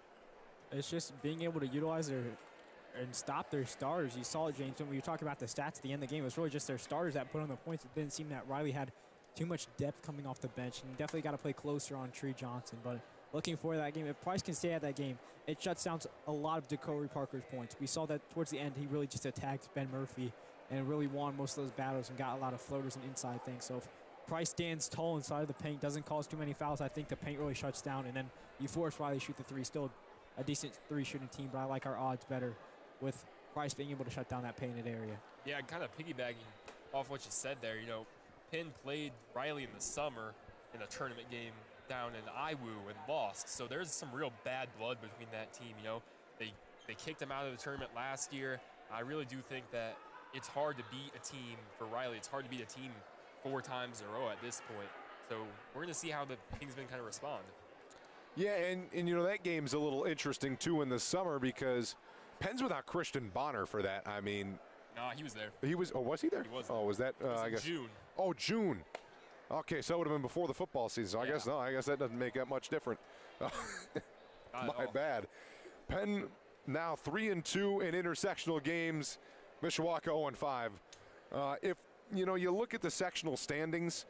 It's just being able to utilize and stop their stars. You saw it, James, when we were talking about the stats at the end of the game. It was really just their stars that put on the points. It didn't seem that Riley had too much depth coming off the bench, and definitely got to play closer on Tree Johnson. But looking for that game, if Price can stay at that game, it shuts down a lot of Dakori Parker's points. We saw that towards the end, he really just attacked Ben Murphy and really won most of those battles and got a lot of floaters and inside things. So if Price stands tall inside of the paint, doesn't cause too many fouls, I think the paint really shuts down, and then you force Riley to shoot the three. Still a decent three-shooting team, but I like our odds better with Price being able to shut down that painted area. Yeah, kind of piggybacking off what you said there, you know, Penn played Riley in the summer in a tournament game down in Iwu and lost. So there's some real bad blood between that team. You know, they kicked him out of the tournament last year. I really do think that it's hard to beat a team for Riley. It's hard to beat a team 4 times in a row at this point. So we're going to see how the Kingsmen kind of respond. Yeah, and you know, that game's a little interesting too in the summer because Penn's without Christian Bonner for that. I mean, nah, he was there. He was. Oh, was he there? He was. Oh, was that? I guess June. Oh, June. Okay, so it would have been before the football season. So I guess no. I guess that doesn't make that much different. My bad. Penn now 3-2 in intersectional games. Mishawaka 0-5. If you know, you look at the sectional standings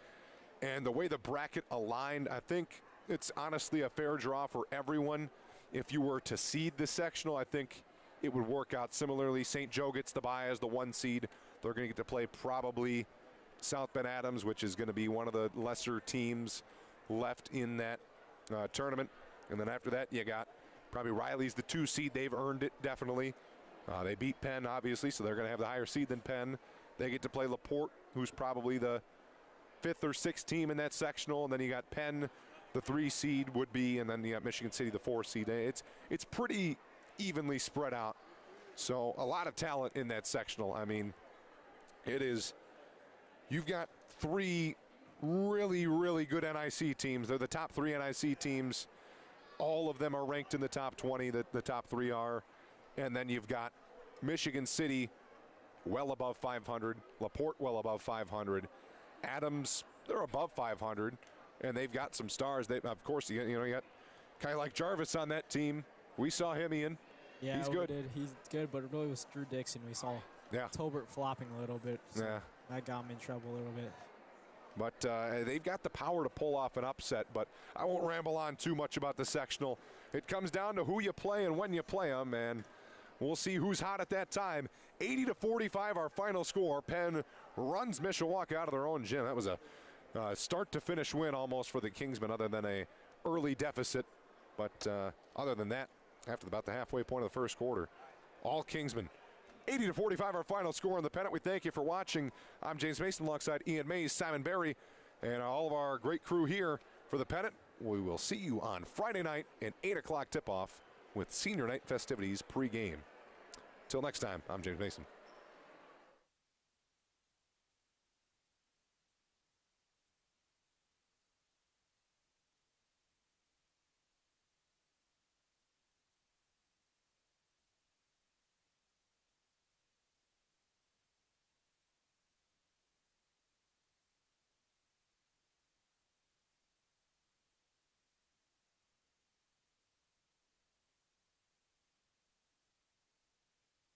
and the way the bracket aligned, I think it's honestly a fair draw for everyone. If you were to seed the sectional, I think it would work out similarly. St. Joe gets the bye as the 1 seed. They're going to get to play probably South Bend Adams, which is going to be one of the lesser teams left in that tournament. And then after that, you got probably Riley's the 2 seed. They've earned it, definitely. They beat Penn, obviously, so they're going to have the higher seed than Penn. They get to play LaPorte, who's probably the 5th or 6th team in that sectional. And then you got Penn, the 3 seed would be, and then you got Michigan City, the 4 seed. It's pretty evenly spread out. So a lot of talent in that sectional. I mean, it is, you've got 3 really, really good NIC teams. They're the top 3 NIC teams. All of them are ranked in the top 20, the top 3 are. And then you've got Michigan City well above 500, LaPorte well above 500, Adams, they're above 500, and they've got some stars. They, of course, you got kind of like Jarvis on that team. We saw him, Ian. Yeah, he's good. He's good, but it really was Drew Dixon. We saw Tolbert flopping a little bit. So that got him in trouble a little bit. But they've got the power to pull off an upset, but I won't ramble on too much about the sectional. It comes down to who you play and when you play them, and we'll see who's hot at that time. 80-45, our final score. Penn runs Mishawaka out of their own gym. That was a start-to-finish win almost for the Kingsmen, other than a early deficit. But other than that, after about the halfway point of the first quarter, all Kingsmen. 80-45, our final score in the Pennant. We thank you for watching. I'm James Mason alongside Ian Mays, Simon Berry, and all of our great crew here for the Pennant. We will see you on Friday night at 8 o'clock tip-off with senior night festivities pregame. Till next time, I'm James Mason.